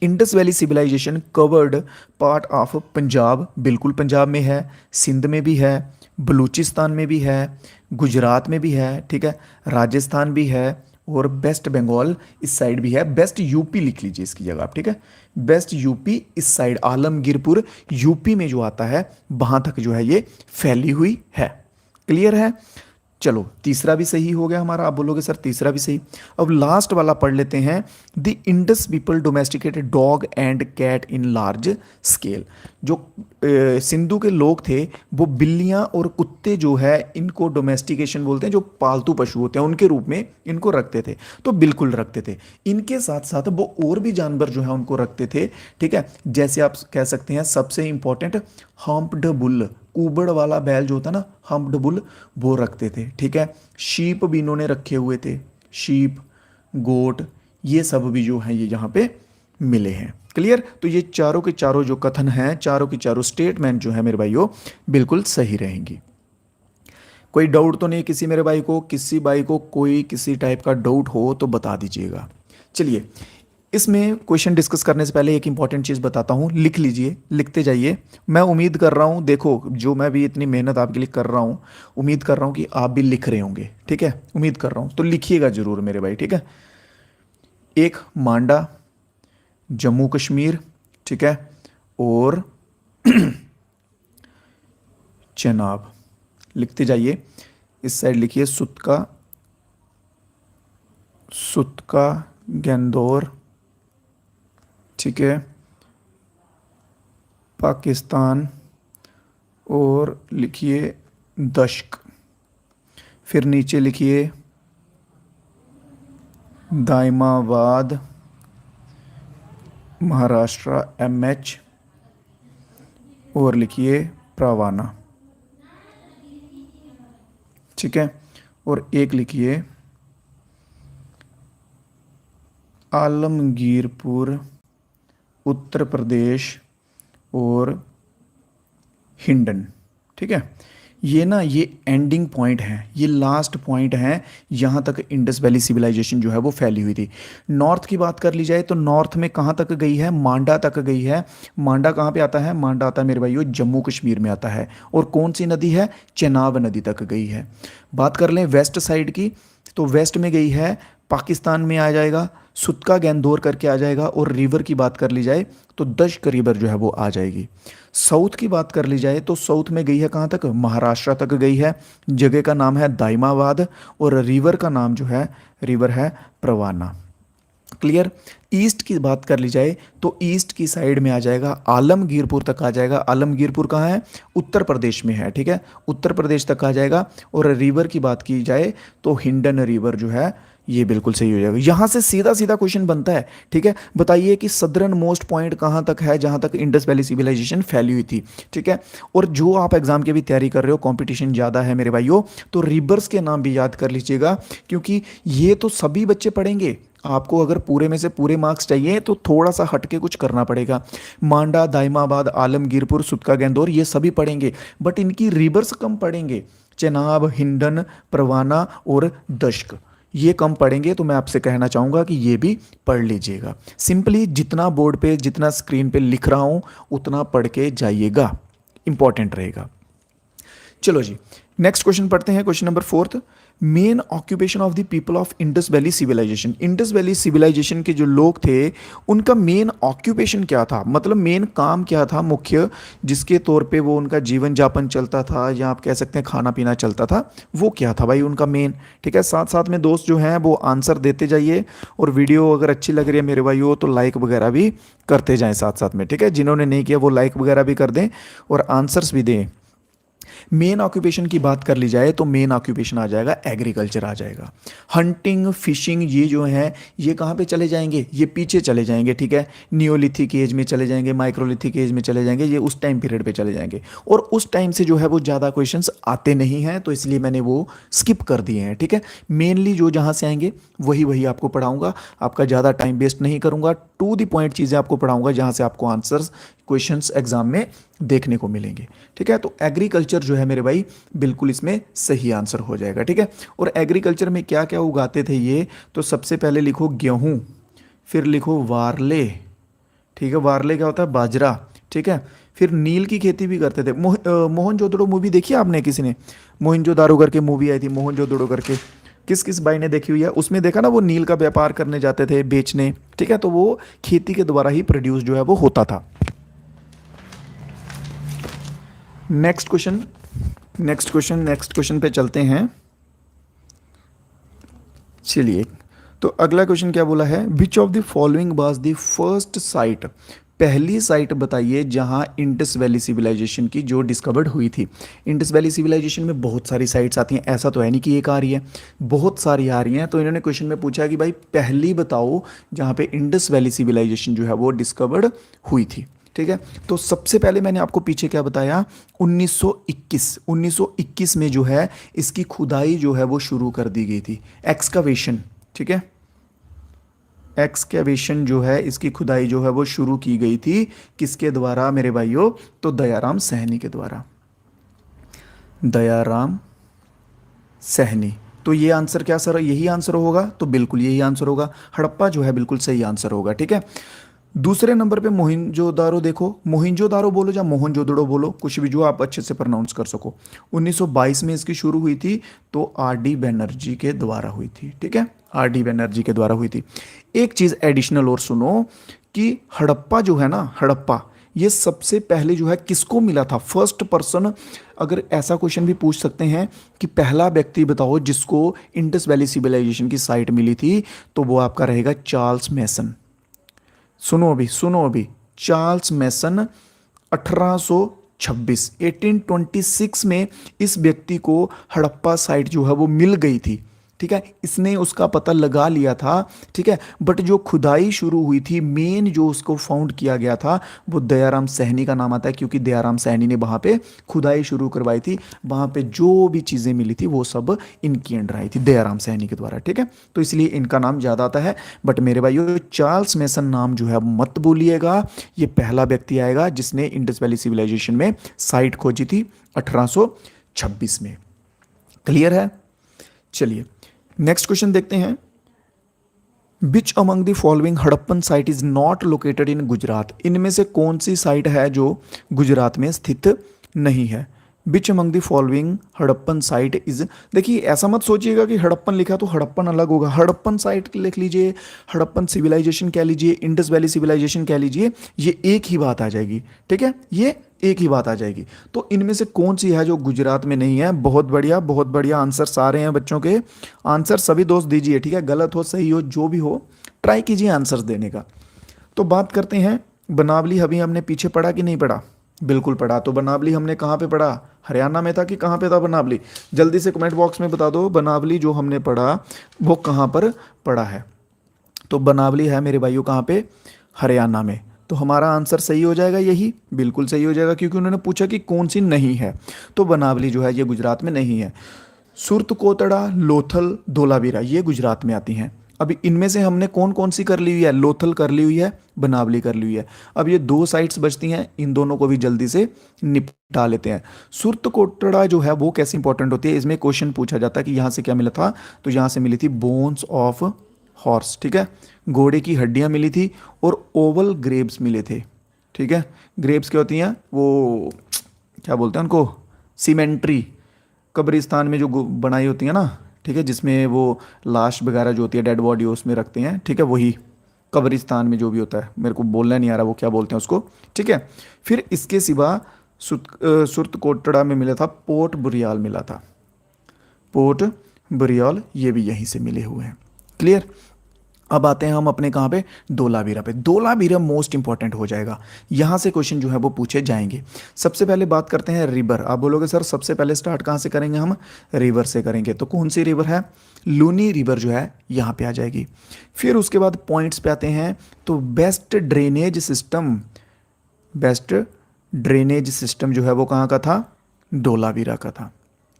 Indus Valley civilization covered part of Punjab. बिल्कुल पंजाब में है, सिंध में भी है, बलूचिस्तान में भी है, गुजरात में भी है, ठीक है, राजस्थान भी है और वेस्ट बंगाल इस साइड भी है। बेस्ट यूपी लिख लीजिए इसकी जगह आप, ठीक है। बेस्ट यूपी इस साइड, आलमगीरपुर यूपी में जो आता है वहाँ तक जो है ये फैली हुई है। क्लियर है? चलो तीसरा भी सही हो गया हमारा। आप बोलोगे सर तीसरा भी सही। अब लास्ट वाला पढ़ लेते हैं, the Indus people domesticated dog and cat in large scale. जो सिंधु के लोग थे वो बिल्लियां और कुत्ते जो है इनको डोमेस्टिकेशन बोलते हैं, जो पालतू पशु होते हैं उनके रूप में इनको रखते थे। तो बिल्कुल रखते थे। इनके साथ साथ वो और भी जानवर जो है उनको रखते थे, ठीक है। जैसे आप कह सकते हैं सबसे इंपॉर्टेंट हम्प्ड बुल, कुबड़ वाला बैल जो होता है ना, हम्प्ड बुल, वो रखते थे, ठीक है। शीप भी इन्होंने रखे हुए थे, शीप, गोट, ये सब भी जो है ये यहाँ पे मिले हैं। क्लियर? तो ये चारों के चारों जो कथन हैं, चारों की चारों स्टेटमेंट जो है मेरे भाइयों बिल्कुल सही रहेंगी। कोई डाउट तो नहीं किसी मेरे भाई को? किसी भाई को कोई किसी टाइप का डाउट हो तो बता दीजिएगा। चलिए, इसमें क्वेश्चन डिस्कस करने से पहले एक इंपॉर्टेंट चीज़ बताता हूँ, लिख लीजिए, लिखते जाइए। मैं उम्मीद कर रहा हूँ, देखो जो मैं भी इतनी मेहनत आपके लिए कर रहा हूँ, उम्मीद कर रहा हूँ कि आप भी लिख रहे होंगे, ठीक है। उम्मीद कर रहा हूँ, तो लिखिएगा ज़रूर मेरे भाई, ठीक है। एक मांडा, जम्मू कश्मीर, ठीक है, और चेनाब। लिखते जाइए। इस साइड लिखिए सुतका, सुतका गंदौर, ठीक है, पाकिस्तान, और लिखिए दश्क। फिर नीचे लिखिए दाइमाबाद, महाराष्ट्र, MH, और लिखिए प्रावाना, ठीक है। और एक लिखिए आलमगीरपुर, उत्तर प्रदेश, और हिंडन, ठीक है। ये ना ये एंडिंग पॉइंट है, ये लास्ट पॉइंट है, यहाँ तक इंडस वैली सिविलाइजेशन जो है वो फैली हुई थी। नॉर्थ की बात कर ली जाए तो नॉर्थ में कहाँ तक गई है? मांडा तक गई है। मांडा कहाँ पे आता है? मांडा आता है मेरे भाइयों जम्मू कश्मीर में आता है। और कौन सी नदी है? चेनाब नदी तक गई है। बात कर लें वेस्ट साइड की, तो वेस्ट में गई है, पाकिस्तान में आ जाएगा, सुतका गैंदोर करके आ जाएगा। और रिवर की बात कर ली जाए तो दश्क रिवर जो है वो आ जाएगी। साउथ की बात कर ली जाए तो साउथ में गई है कहाँ तक? महाराष्ट्र तक गई है। जगह का नाम है दाइमाबाद और रिवर का नाम जो है रिवर है प्रवाना। क्लियर? ईस्ट की बात कर ली जाए तो ईस्ट की साइड में आ जाएगा, आलमगीरपुर तक आ जाएगा। आलमगीरपुर कहाँ है? उत्तर प्रदेश में है, ठीक है, उत्तर प्रदेश तक आ जाएगा। और रिवर की बात की जाए तो हिंडन रिवर जो है ये बिल्कुल सही हो जाएगा। यहाँ से सीधा सीधा क्वेश्चन बनता है, ठीक है। बताइए कि सदर्न मोस्ट पॉइंट कहाँ तक है जहाँ तक इंडस वैली सिविलाइजेशन फैली हुई थी, ठीक है। और जो आप एग्जाम की भी तैयारी कर रहे हो, कंपटीशन ज़्यादा है मेरे भाइयों, तो रिवर्स के नाम भी याद कर लीजिएगा, क्योंकि ये तो सभी बच्चे पढ़ेंगे। आपको अगर पूरे में से पूरे मार्क्स चाहिए तो थोड़ा सा हटके कुछ करना पड़ेगा। मांडा, दाइमाबाद, आलमगीरपुर, सुतका गेंदौर ये सभी पढ़ेंगे, बट इनकी रिवर्स कम पढ़ेंगे। चेनाब, हिंडन, परवाना और दश्क ये कम पढ़ेंगे। तो मैं आपसे कहना चाहूँगा कि ये भी पढ़ लीजिएगा। सिंपली जितना बोर्ड पे, जितना स्क्रीन पे लिख रहा हूँ उतना पढ़ के जाइएगा, इंपॉर्टेंट रहेगा। चलो जी, नेक्स्ट क्वेश्चन पढ़ते हैं। Question number 4, main occupation of the people of Indus Valley civilization. Indus Valley civilization के जो लोग थे उनका मेन ऑक्यूपेशन क्या था, मतलब मेन काम क्या था मुख्य, जिसके तौर पे वो उनका जीवन यापन चलता था, या आप कह सकते हैं खाना पीना चलता था, वो क्या था भाई उनका मेन। ठीक है, साथ साथ में दोस्त जो हैं वो आंसर देते जाइए, और वीडियो अगर अच्छी लग रही है मेरे भाई हो तो लाइक वगैरह भी करते जाएं साथ साथ में। ठीक है, जिन्होंने नहीं किया वो लाइक वगैरह भी कर दें और आंसर्स भी दें। मेन ऑक्यूपेशन की बात कर ली जाए तो मेन ऑक्यूपेशन आ जाएगा एग्रीकल्चर आ जाएगा। हंटिंग, फिशिंग ये जो है ये कहाँ पे चले जाएंगे, ये पीछे चले जाएंगे। ठीक है, नियोलिथिक एज में चले जाएंगे, माइक्रोलिथिक एज में चले जाएंगे, ये उस टाइम पीरियड पे चले जाएंगे। और उस टाइम से जो है वो ज़्यादा क्वेश्चंस आते नहीं हैं, तो इसलिए मैंने वो स्किप कर दिए हैं। ठीक है, मेनली जो जहाँ से आएंगे वही वही आपको पढ़ाऊंगा, आपका ज़्यादा टाइम वेस्ट नहीं करूँगा, टू द पॉइंट चीज़ें आपको पढ़ाऊंगा जहाँ से आपको आंसर्स क्वेश्चंस एग्जाम में देखने को मिलेंगे। ठीक है, तो एग्रीकल्चर जो है मेरे भाई बिल्कुल इसमें सही आंसर हो जाएगा। ठीक है, और एग्रीकल्चर में क्या क्या उगाते थे ये, तो सबसे पहले लिखो गेहूं, फिर लिखो वारले। ठीक है, वारले क्या होता है, बाजरा। ठीक है, फिर नील की खेती भी करते थे। मोहनजोदड़ो मूवी देखी है आपने किसी ने, मोहनजोदारो करके मूवी आई थी, मोहनजोदड़ो करके, किस किस भाई ने देखी हुई है, उसमें देखा ना वो नील का व्यापार करने जाते थे बेचने। ठीक है, तो वो खेती के द्वारा ही प्रोड्यूस जो है वो होता था। नेक्स्ट क्वेश्चन पे चलते हैं। चलिए, तो अगला क्वेश्चन क्या बोला है, which of the following was the first sight. पहली साइट बताइए जहां इंडस वैली सिविलाइजेशन की जो डिस्कवर्ड हुई थी। इंडस वैली सिविलाइजेशन में बहुत सारी साइट्स आती हैं, ऐसा तो है नहीं कि एक आ रही है, बहुत सारी आ रही हैं। तो इन्होंने क्वेश्चन में पूछा कि भाई पहली बताओ जहां पे इंडस वैली सिविलाइजेशन जो है वो डिस्कवर्ड हुई थी। ठीक है, तो सबसे पहले मैंने आपको पीछे क्या बताया, 1921 में जो है इसकी खुदाई जो है वो शुरू कर दी गई थी, एक्सकवेशन। ठीक है, एक्सकेवेशन जो है इसकी खुदाई जो है वो शुरू की गई थी, किसके द्वारा मेरे भाइयों, तो दयाराम सहनी के द्वारा, दयाराम सहनी। तो ये आंसर क्या सर, यही आंसर होगा, तो बिल्कुल यही आंसर होगा, हड़प्पा जो है बिल्कुल सही आंसर होगा। ठीक है, दूसरे नंबर पे मोहिंजोदारो देखो, मोहिंजोदारो बोलो या मोहनजोदड़ो बोलो, कुछ भी जो आप अच्छे से प्रोनाउंस कर सको। 1922 में इसकी शुरू हुई थी, तो आर डी बनर्जी के द्वारा हुई थी। ठीक है, आर डी बनर्जी के द्वारा हुई थी। एक चीज़ एडिशनल और सुनो कि हड़प्पा जो है ना, हड़प्पा ये सबसे पहले जो है किसको मिला था, फर्स्ट पर्सन। अगर ऐसा क्वेश्चन भी पूछ सकते हैं कि पहला व्यक्ति बताओ जिसको इंडस वैली सिविलाइजेशन की साइट मिली थी, तो वो आपका रहेगा चार्ल्स मैसन। सुनो अभी, चार्ल्स मैसन 1826 में इस व्यक्ति को हड़प्पा साइट जो है वो मिल गई थी। ठीक है, इसने उसका पता लगा लिया था। ठीक है, बट जो खुदाई शुरू हुई थी, मेन जो उसको फाउंड किया गया था वो दयाराम सहनी का नाम आता है, क्योंकि दयाराम सहनी ने वहाँ पे खुदाई शुरू करवाई थी। वहाँ पे जो भी चीज़ें मिली थी वो सब इनकी अंडर आई थी दयाराम सहनी के द्वारा। ठीक है, तो इसलिए इनका नाम ज़्यादा आता है। बट मेरे भाइयों चार्ल्स मैसन नाम जो है मत भूलिएगा, ये पहला व्यक्ति आएगा जिसने इंडस वैली सिविलाइजेशन में साइट खोजी थी 1826 में। क्लियर है, चलिए नेक्स्ट क्वेश्चन देखते हैं। Which among the following Harappan site is not located in Gujarat. इनमें से कौन सी साइट है जो गुजरात में स्थित नहीं है। Which among the following Harappan site is, देखिए ऐसा मत सोचिएगा कि हड़प्पन लिखा तो हड़प्पन अलग होगा। हड़प्पन साइट लिख लीजिए, हड़प्पन सिविलाइजेशन कह लीजिए, इंडस वैली सिविलाइजेशन कह लीजिए, ये एक ही बात आ जाएगी। ठीक है, ये एक ही बात आ जाएगी। तो इनमें से कौन सी है जो गुजरात में नहीं है। बहुत बढ़िया आंसर आ रहे हैं बच्चों के। आंसर सभी दोस्त दीजिए। ठीक है, गलत हो सही हो जो भी हो ट्राई कीजिए आंसर्स देने का। तो बात करते हैं बनावली। अभी हमने पीछे पढ़ा कि नहीं पढ़ा, बिल्कुल पढ़ा। तो बनावली हमने कहाँ पे पढ़ा, हरियाणा में था कि कहाँ पे था बनावली, जल्दी से कमेंट बॉक्स में बता दो बनावली जो हमने पढ़ा वो कहाँ पर पढ़ा है। तो बनावली है मेरे भाइयों कहाँ पे, हरियाणा में। तो हमारा आंसर सही हो जाएगा, यही बिल्कुल सही हो जाएगा, क्योंकि उन्होंने पूछा कि कौन सी नहीं है। तो बनावली जो है ये गुजरात में नहीं है। सुरत कोतड़ा, लोथल, धोलावीरा ये गुजरात में आती हैं। अभी इनमें से हमने कौन कौन सी कर ली हुई है, लोथल कर ली हुई है, बनावली कर ली हुई है। अब ये दो साइट्स बचती हैं, इन दोनों को भी जल्दी से निपटा लेते हैं। सुरत कोटड़ा जो है वो कैसे इंपॉर्टेंट होती है, इसमें क्वेश्चन पूछा जाता है कि यहाँ से क्या मिला था, तो यहाँ से मिली थी बोन्स ऑफ हॉर्स, ठीक है, घोड़े की हड्डियाँ मिली थी, और ओवल ग्रेव्स मिले थे, ठीक है। ग्रेव्स क्या होती हैं, वो क्या बोलते हैं उनको, सीमेंट्री, कब्रिस्तान में जो बनाई होती है ना, ठीक है, जिसमें वो लाश वगैरह जो होती है, डेड बॉडी उसमें रखते हैं, ठीक है, वही कब्रिस्तान में जो भी होता है, मेरे को बोलना नहीं आ रहा वो क्या बोलते हैं उसको, ठीक है। फिर इसके सिवा सुरत कोटड़ा में मिला था पोर्ट बुरियाल मिला था, पोर्ट बुरियाल, ये भी यहीं से मिले हुए हैं। क्लियर। अब आते हैं हम अपने कहाँ पे, धोलावीरा पे। धोलावीरा मोस्ट इंपॉर्टेंट हो जाएगा, यहाँ से क्वेश्चन जो है वो पूछे जाएंगे। सबसे पहले बात करते हैं रिवर। आप बोलोगे सर सबसे पहले स्टार्ट कहाँ से करेंगे, हम रिवर से करेंगे, तो कौन सी रिवर है, लूनी रिवर जो है यहाँ पे आ जाएगी। फिर उसके बाद पॉइंट्स पे आते हैं, तो best drainage system, best drainage system जो है वो कहाँ का था, धोलावीरा का था,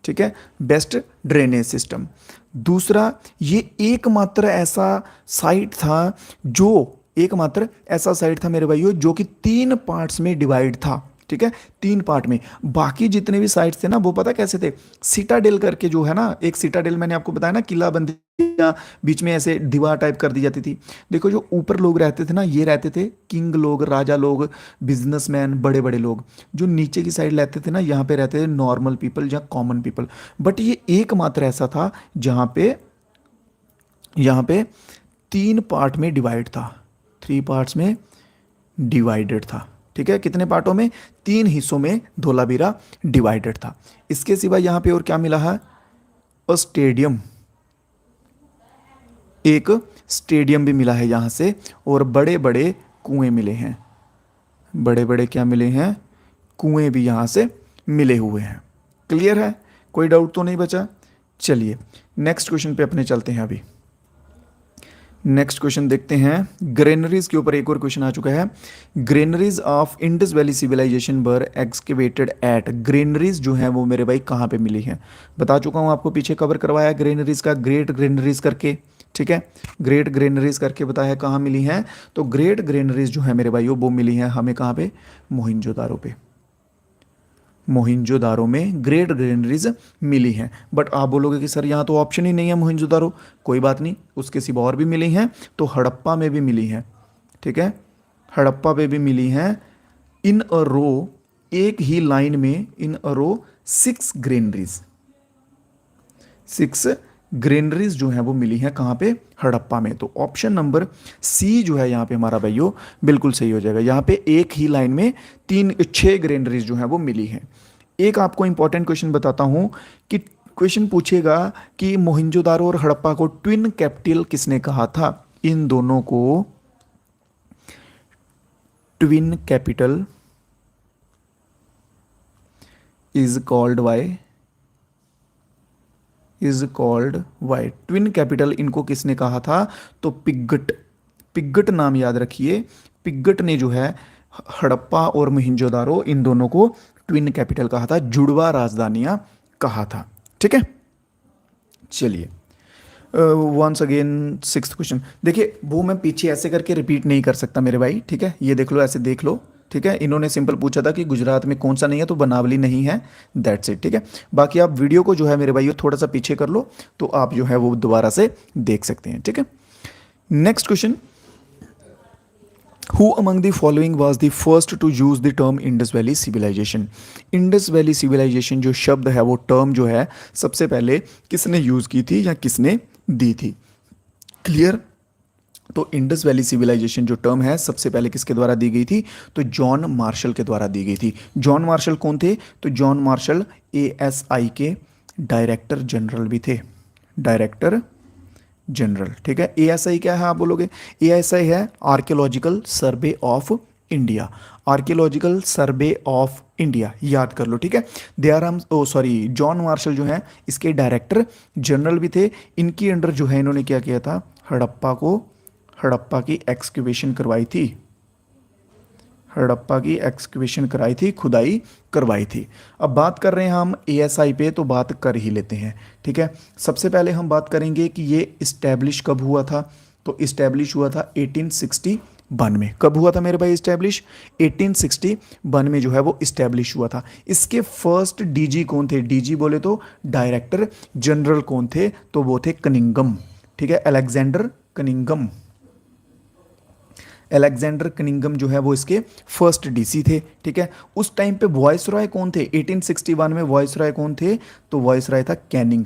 ठीक है, बेस्ट ड्रेनेज सिस्टम। दूसरा, ये एकमात्र ऐसा साइट था जो, एकमात्र ऐसा साइट था मेरे भाइयों जो कि 3 पार्ट्स में डिवाइड था, ठीक है, 3 पार्ट में। बाकी जितने भी साइट्स थे ना वो पता कैसे थे, सिटाडेल करके जो है ना, एक सिटाडेल मैंने आपको बताया ना, किला बंदी, बीच में ऐसे दीवार टाइप कर दी जाती थी। देखो जो ऊपर लोग रहते थे ना, ये रहते थे किंग लोग, राजा लोग, बिजनेसमैन, बड़े बड़े लोग। जो नीचे की साइड रहते थे ना, यहाँ पे रहते थे नॉर्मल पीपल या कॉमन पीपल। बट ये एकमात्र ऐसा था जहाँ पे, यहाँ पे 3 पार्ट में डिवाइड था, 3 पार्ट्स में डिवाइडेड था, ठीक है। कितने पार्टों में, 3 हिस्सों में धोलावीरा डिवाइडेड था। इसके सिवा यहाँ पे और क्या मिला है, स्टेडियम, एक स्टेडियम भी मिला है यहाँ से, और बड़े बड़े कुएं मिले हैं, बड़े बड़े क्या मिले हैं, कुएं भी यहाँ से मिले हुए हैं। क्लियर है, कोई डाउट तो नहीं बचा। चलिए नेक्स्ट क्वेश्चन पे अपने चलते हैं। अभी नेक्स्ट क्वेश्चन देखते हैं, ग्रेनरीज के ऊपर एक और क्वेश्चन आ चुका है। Granaries of Indus Valley civilization were excavated at, granaries जो है वो मेरे भाई कहाँ पे मिली है, बता चुका हूँ आपको, पीछे कवर करवाया ग्रेनरीज का, ग्रेट ग्रेनरीज करके, ठीक है, ग्रेट ग्रेनरीज करके बताया कहाँ मिली हैं। तो ग्रेट ग्रेनरीज जो है मेरे भाइयों वो मिली हैं हमें कहाँ पे, मोहिंजोदारो पे, मोहिंजोदारो में ग्रेट ग्रेनरीज मिली हैं। बट आप बोलोगे कि सर यहाँ तो ऑप्शन ही नहीं है मोहिंजोदारो, कोई बात नहीं, उसके सिवा और भी मिली हैं, तो हड़प्पा में भी मिली हैं, ठीक है, हड़प्पा पे भी मिली हैं, इन अ रो, एक ही लाइन में, इन अ रो 6 ग्रेनरीज, 6 ग्रेनरीज जो है वो मिली हैं कहाँ पे, हड़प्पा में। तो ऑप्शन नंबर सी जो है यहाँ पे हमारा भाइयों बिल्कुल सही हो जाएगा। यहाँ पे एक ही लाइन में 6 ग्रेनरीज जो है वो मिली हैं। एक आपको इंपॉर्टेंट क्वेश्चन बताता हूँ कि क्वेश्चन पूछेगा कि मोहिंजोदारो और हड़प्पा को ट्विन कैपिटल किसने कहा था, इन दोनों को twin capital is called by, is called by, twin capital इनको किसने कहा था, तो पिग्गट, पिग्गट नाम याद रखिए, पिग्गट ने जो है हड़प्पा और मोहिंजोदारो इन दोनों को ट्विन कैपिटल कहा था, जुड़वा राजधानियां कहा था, ठीक है। चलिए वंस अगेन 6th क्वेश्चन, देखिए वो मैं पीछे ऐसे करके रिपीट नहीं कर सकता मेरे भाई, ठीक है, ये देख लो, ऐसे देख लो, ठीक है। इन्होंने सिंपल पूछा था कि गुजरात में कौन सा नहीं है, तो बनावली नहीं है, दैट्स इट, ठीक है। बाकी आप वीडियो को जो है मेरे भाई थोड़ा सा पीछे कर लो, तो आप जो है वो दोबारा से देख सकते हैं, ठीक है। Next question, who among the following was the first to use the term Indus Valley civilization, Indus Valley civilization जो शब्द है, वो टर्म जो है सबसे पहले किसने यूज की थी या किसने दी थी। क्लियर। तो इंडस वैली सिविलाइजेशन जो टर्म है सबसे पहले किसके द्वारा दी गई थी, तो जॉन मार्शल के द्वारा दी गई थी। जॉन मार्शल कौन थे, तो जॉन मार्शल ASI के डायरेक्टर जनरल भी थे, डायरेक्टर जनरल, ठीक है। ASI क्या है आप बोलोगे, ASI है archaeological survey of India, archaeological survey of India, याद कर लो, ठीक है। दयाराम सॉरी जॉन मार्शल जो है इसके डायरेक्टर जनरल भी थे। इनकी अंडर जो है इन्होंने क्या किया था, हड़प्पा की एक्सक्यूवेशन करवाई थी, हड़प्पा की एक्सकवेशन कराई थी, खुदाई करवाई थी। अब बात कर रहे हैं हम एएसआई पे, तो बात कर ही लेते हैं, ठीक है। सबसे पहले हम बात करेंगे कि ये इस्टेब्लिश कब हुआ था। तो इस्टेब्लिश हुआ था 1861 में। कब हुआ था मेरे भाई इस्टेब्लिश? 1861 में जो है वो इस्टेब्लिश हुआ था। इसके फर्स्ट डीजी कौन थे? डीजी बोले तो डायरेक्टर जनरल कौन थे? तो वो थे कनिंगम, ठीक है, अलेक्जेंडर कनिंगम। अलेक्जेंडर कनिंगम जो है वो इसके फर्स्ट डीसी थे, ठीक है। उस टाइम पे वॉइस रॉय कौन थे? 1861 में वॉइस रॉय कौन थे? तो वॉइस रॉय था कैनिंग।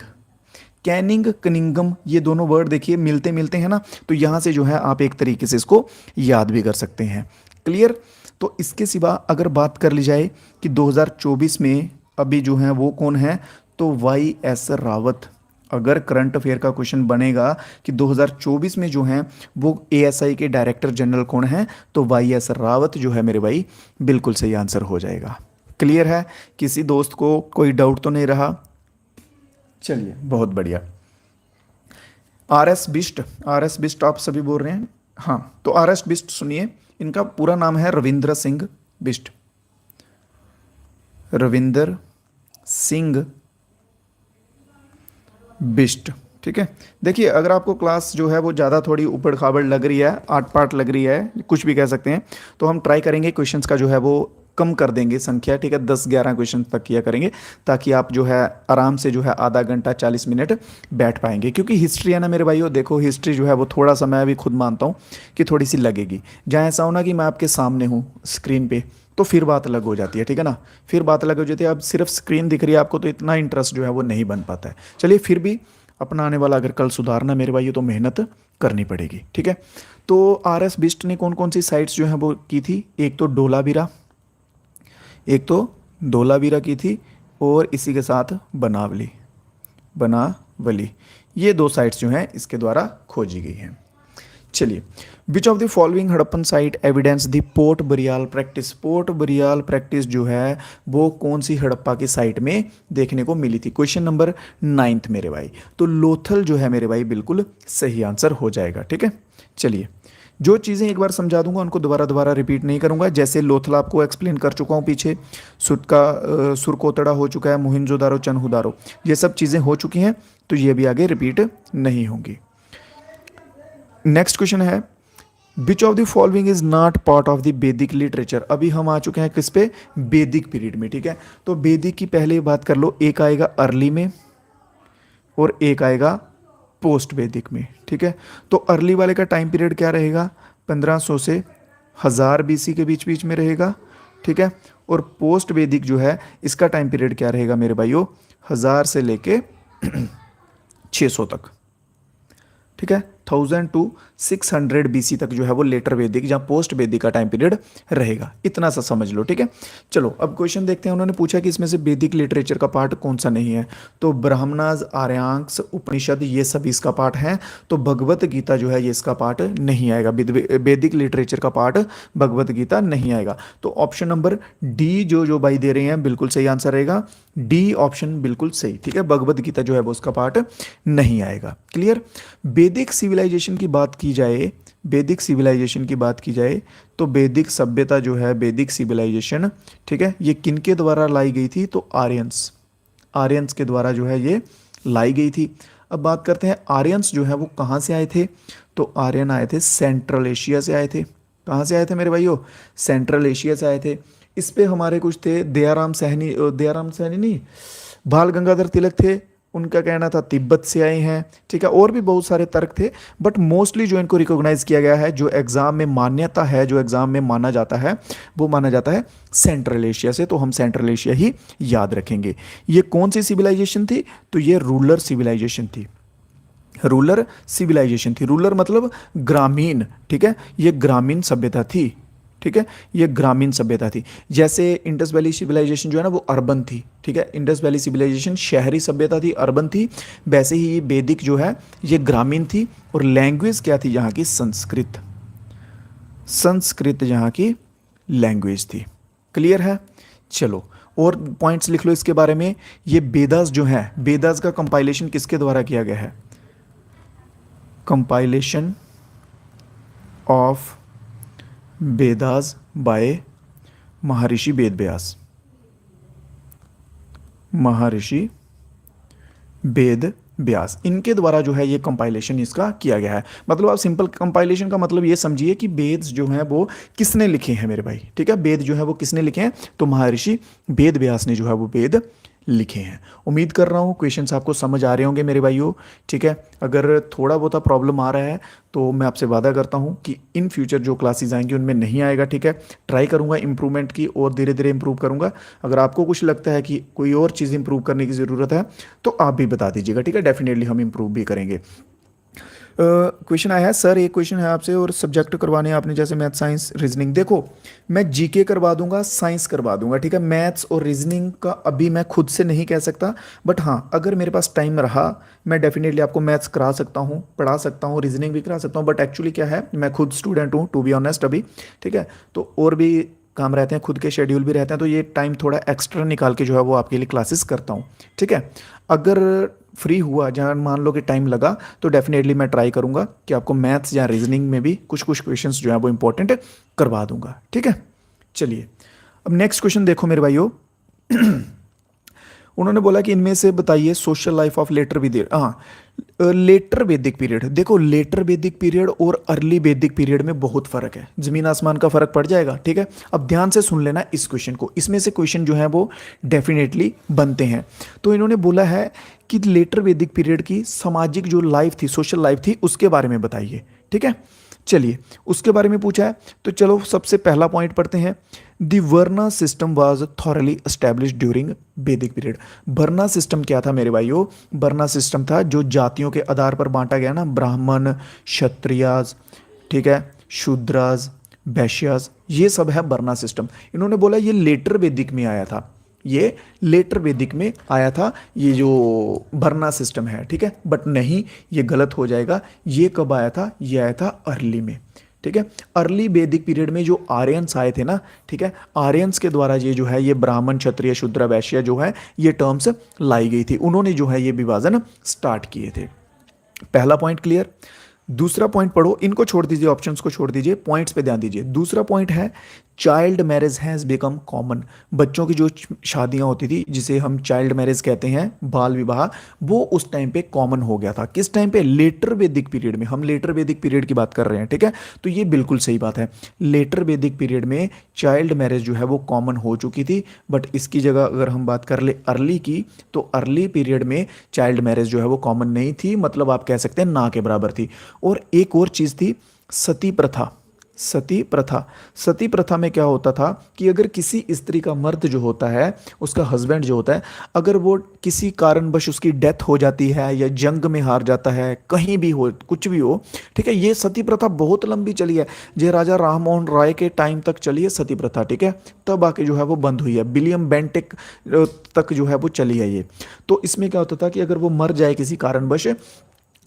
कैनिंग, कनिंगम, ये दोनों वर्ड देखिए मिलते मिलते हैं ना, तो यहाँ से जो है आप एक तरीके से इसको याद भी कर सकते हैं। क्लियर? तो इसके सिवा अगर बात कर ली जाए कि 2024 में अभी जो है वो कौन है, तो वाई एस रावत। अगर करंट अफेयर का क्वेश्चन बनेगा कि 2024 में जो है वो एएसआई के डायरेक्टर जनरल कौन है, तो वाई एस रावत जो है मेरे भाई बिल्कुल सही आंसर हो जाएगा। क्लियर है? किसी दोस्त को कोई डाउट तो नहीं रहा? चलिए, बहुत बढ़िया। आर एस बिस्ट आप सभी बोल रहे हैं, हाँ। तो आर एस बिस्ट सुनिए, इनका पूरा नाम है रविंद्र सिंह बिस्ट। रविंदर सिंह बिस्ट, ठीक है। देखिए, अगर आपको क्लास जो है वो ज़्यादा थोड़ी ऊबड़ खाबड़ लग रही है, आठ पाठ लग रही है, कुछ भी कह सकते हैं, तो हम ट्राई करेंगे क्वेश्चंस का जो है वो कम कर देंगे संख्या, ठीक है। 10-11 क्वेश्चन तक किया करेंगे, ताकि आप जो है आराम से जो है आधा घंटा 40 मिनट बैठ पाएंगे। क्योंकि हिस्ट्री है ना मेरे भाइयों, देखो हिस्ट्री जो है वो थोड़ा सा मैं भी खुद मानता हूँ कि थोड़ी सी लगेगी। जहाँ ऐसा हो ना कि मैं आपके सामने हूँ स्क्रीन पे, तो फिर बात अलग हो जाती है, ठीक है ना। फिर बात अलग हो जाती है। अब सिर्फ स्क्रीन दिख रही है आपको, तो इतना इंटरेस्ट जो है वो नहीं बन पाता है। चलिए, फिर भी अपना आने वाला अगर कल सुधारना मेरे भाइयों, तो मेहनत करनी पड़ेगी, ठीक है। तो आर एस बिस्ट ने कौन कौन सी साइट्स जो है वो की थी? एक तो धोलावीरा की थी, और इसी के साथ बनावली, ये दो साइट्स जो हैं इसके द्वारा खोजी गई हैं। चलिए, which of the following Harappan site evidence the pot burial practice? Pot burial practice जो है वो कौन सी हड़प्पा की साइट में देखने को मिली थी? क्वेश्चन नंबर 9 मेरे भाई। तो लोथल जो है मेरे भाई बिल्कुल सही आंसर हो जाएगा, ठीक है। चलिए, जो चीज़ें एक बार समझा दूंगा उनको दोबारा रिपीट नहीं करूंगा। जैसे लोथल आपको एक्सप्लेन कर चुका हूँ पीछे, सुरकोतड़ा हो चुका है, मोहिंजोदारो, चनहुदारो, ये सब चीज़ें हो चुकी हैं, तो ये भी आगे रिपीट नहीं होंगी। नेक्स्ट क्वेश्चन है, which of the following is not part of the वैदिक लिटरेचर? अभी हम आ चुके हैं किस पे? वैदिक पीरियड में, ठीक है। तो वैदिक की पहले बात कर लो, एक आएगा अर्ली में और एक आएगा पोस्ट वैदिक में, ठीक है। तो अर्ली वाले का टाइम पीरियड क्या रहेगा? 1500 से 1000 बीसी के बीच बीच में रहेगा, ठीक है। और पोस्ट वैदिक जो है इसका टाइम पीरियड क्या रहेगा मेरे भाइयों? 1000 से लेके 600 तक, ठीक है। 1000 to 600 बीसी तक जो है वो लेटर वैदिक या पोस्ट वैदिक का टाइम पीरियड रहेगा। इतना सा समझ लो, ठीक है। चलो, अब क्वेश्चन देखते हैं। उन्होंने पूछा कि इसमें से वैदिक लिटरेचर का पार्ट कौन सा नहीं है? तो ब्राह्मणाज, आर्यांक्स, उपनिषद, ये सब इसका पार्ट है। तो भगवत गीता जो है ये इसका पार्ट नहीं आएगा। वैदिक लिटरेचर का पार्ट भगवत गीता नहीं आएगा। तो ऑप्शन नंबर डी जो भाई दे रहे हैं बिल्कुल सही आंसर रहेगा। डी ऑप्शन बिल्कुल सही, ठीक है। भगवत गीता जो है वो उसका पार्ट नहीं आएगा। क्लियर? वैदिक सिविलाइजेशन की बात की जाए, वैदिक सिविलाइजेशन की बात की जाए, तो वैदिक सभ्यता जो है, वैदिक सिविलाइजेशन, ठीक है, ये किनके द्वारा लाई गई थी? तो आर्यंस के द्वारा जो है ये लाई गई थी। अब बात करते हैं आर्यंस जो है वो कहाँ से आए थे? तो आर्यन आए थे सेंट्रल एशिया से आए थे। कहाँ से आए थे मेरे भाइयों? सेंट्रल एशिया से आए थे। इस पे हमारे कुछ थे, दयाराम सहनी नहीं, बाल गंगाधर तिलक थे, उनका कहना था तिब्बत से आए हैं, ठीक है। और भी बहुत सारे तर्क थे, बट मोस्टली जो इनको रिकॉग्नाइज किया गया है, जो एग्जाम में मान्यता है, जो एग्जाम में माना जाता है, वो माना जाता है सेंट्रल एशिया से। तो हम सेंट्रल एशिया ही याद रखेंगे। ये कौन सी सिविलाइजेशन थी? तो ये रूलर सिविलाइजेशन थी। रूलर सिविलाइजेशन थी। रूलर मतलब ग्रामीण, ठीक है। ये ग्रामीण सभ्यता थी, ठीक है। ये ग्रामीण सभ्यता थी। जैसे इंडस वैली सिविलाइजेशन जो है ना वो अर्बन थी, ठीक है। इंडस वैली सिविलाइजेशन शहरी सभ्यता थी, अर्बन थी। वैसे ही ये वैदिक जो है ये ग्रामीण थी। और लैंग्वेज क्या थी यहाँ की? संस्कृत यहाँ की लैंग्वेज थी। क्लियर है? चलो, और पॉइंट्स लिख लो इसके बारे में। ये वेदास जो है, वेदास का कंपाइलेशन किसके द्वारा किया गया है? कंपाइलेशन ऑफ वेदास बाय महर्षि वेद व्यास, महर्षि वेद व्यास, इनके द्वारा जो है ये कंपाइलेशन इसका किया गया है। मतलब आप सिंपल कंपाइलेशन का मतलब ये समझिए कि वेद जो है वो किसने लिखे हैं मेरे भाई, ठीक है। वेद जो है वो किसने लिखे हैं, तो महर्षि वेद व्यास ने जो है वो वेद लिखे हैं। उम्मीद कर रहा हूँ क्वेश्चंस आपको समझ आ रहे होंगे मेरे भाइयों, ठीक है। अगर थोड़ा बहुत प्रॉब्लम आ रहा है तो मैं आपसे वादा करता हूँ कि इन फ्यूचर जो क्लासेस आएंगी उनमें नहीं आएगा, ठीक है। ट्राई करूँगा इंप्रूवमेंट की और धीरे धीरे इंप्रूव करूँगा। अगर आपको कुछ लगता है कि कोई और चीज़ इंप्रूव करने की ज़रूरत है तो आप भी बता दीजिएगा, ठीक है। डेफिनेटली हम इंप्रूव भी करेंगे। क्वेश्चन आया है सर, एक क्वेश्चन है आपसे और सब्जेक्ट करवाने हैं आपने जैसे मैथ साइंस रीजनिंग। देखो मैं जीके करवा दूंगा, साइंस करवा दूंगा, ठीक है। मैथ्स और रीजनिंग का अभी मैं खुद से नहीं कह सकता, बट हाँ अगर मेरे पास टाइम रहा मैं डेफिनेटली आपको मैथ्स करा सकता हूँ, पढ़ा सकता हूँ, रीजनिंग भी करा सकता हूँ। बट एक्चुअली क्या है, मैं खुद स्टूडेंट हूँ टू बी ऑनेस्ट अभी, ठीक है। तो और भी काम रहते हैं, खुद के शेड्यूल भी रहते हैं, तो ये टाइम थोड़ा एक्स्ट्रा निकाल के जो है वो आपके लिए क्लासेस करता हूँ, ठीक है। अगर फ्री हुआ, जहाँ मान लो कि टाइम लगा, तो डेफिनेटली मैं ट्राई करूंगा कि आपको मैथ्स या रीजनिंग में भी कुछ कुछ क्वेश्चंस जो है वो इंपॉर्टेंट करवा दूंगा, ठीक है। चलिए अब नेक्स्ट क्वेश्चन देखो मेरे भाइयों। उन्होंने बोला कि इनमें से बताइए सोशल लाइफ ऑफ लेटर वैदिक, हाँ लेटर वैदिक पीरियड। देखो लेटर वैदिक पीरियड और अर्ली वैदिक पीरियड में बहुत फर्क है, जमीन आसमान का फर्क पड़ जाएगा, ठीक है। अब ध्यान से सुन लेना इस क्वेश्चन को, इसमें से क्वेश्चन जो है वो डेफिनेटली बनते हैं। तो इन्होंने बोला है कि लेटर वैदिक पीरियड की सामाजिक जो लाइफ थी, सोशल लाइफ थी, उसके बारे में बताइए, ठीक है। चलिए उसके बारे में पूछा है तो चलो सबसे पहला पॉइंट पढ़ते हैं। The varna system was thoroughly established during Vedic period. Varna system क्या था मेरे भाइयों, वर्ना सिस्टम था जो जातियों के आधार पर बांटा गया ना, ब्राह्मण, क्षत्रियाज, ठीक है, शूद्राज, वैश्याज, ये सब है वर्ना सिस्टम। इन्होंने बोला ये लेटर वैदिक में आया था, ये लेटर वैदिक में आया था ये जो वर्ना सिस्टम है, ठीक है। बट नहीं, ये गलत हो जाएगा। ये कब आया था, ये आया था अर्ली में, ठीक है। अर्ली वैदिक पीरियड में जो आर्यंस आए थे ना, ठीक है, आर्यंस के द्वारा ये जो है ये ब्राह्मण, क्षत्रिय, शूद्र, वैश्य जो है ये टर्म्स लाई गई थी, उन्होंने जो है ये विभाजन स्टार्ट किए थे। पहला पॉइंट क्लियर। दूसरा पॉइंट पढ़ो, इनको छोड़ दीजिए, ऑप्शंस को छोड़ दीजिए, पॉइंट्स पे ध्यान दीजिए। दूसरा पॉइंट है child marriage has become common. बच्चों की जो शादियां होती थी जिसे हम चाइल्ड मैरिज कहते हैं, बाल विवाह, वो उस टाइम पे कॉमन हो गया था। किस टाइम पे, लेटर वैदिक पीरियड में। हम लेटर वैदिक पीरियड की बात कर रहे हैं, ठीक है। तो ये बिल्कुल सही बात है, लेटर वैदिक पीरियड में चाइल्ड मैरिज जो है वो कॉमन हो चुकी थी। बट इसकी जगह अगर हम बात कर ले अर्ली की, तो अर्ली पीरियड में चाइल्ड मैरिज जो है वो कॉमन नहीं थी, मतलब आप कह सकते हैं ना के बराबर थी। और एक और चीज़ थी सती प्रथा। सती प्रथा, सती प्रथा में क्या होता था कि अगर किसी स्त्री का मर्द जो होता है, उसका हस्बैंड जो होता है, अगर वो किसी कारणवश उसकी डेथ हो जाती है या जंग में हार जाता है, कहीं भी हो, कुछ भी हो, ठीक है। ये सती प्रथा बहुत लंबी चली है, ये राजा राम मोहन राय के टाइम तक चली है सती प्रथा, ठीक है। तब आके जो है वो बंद हुई है, विलियम बेंटिक तक जो है वो चली है ये। तो इसमें क्या होता था कि अगर वो मर जाए किसी कारणवश,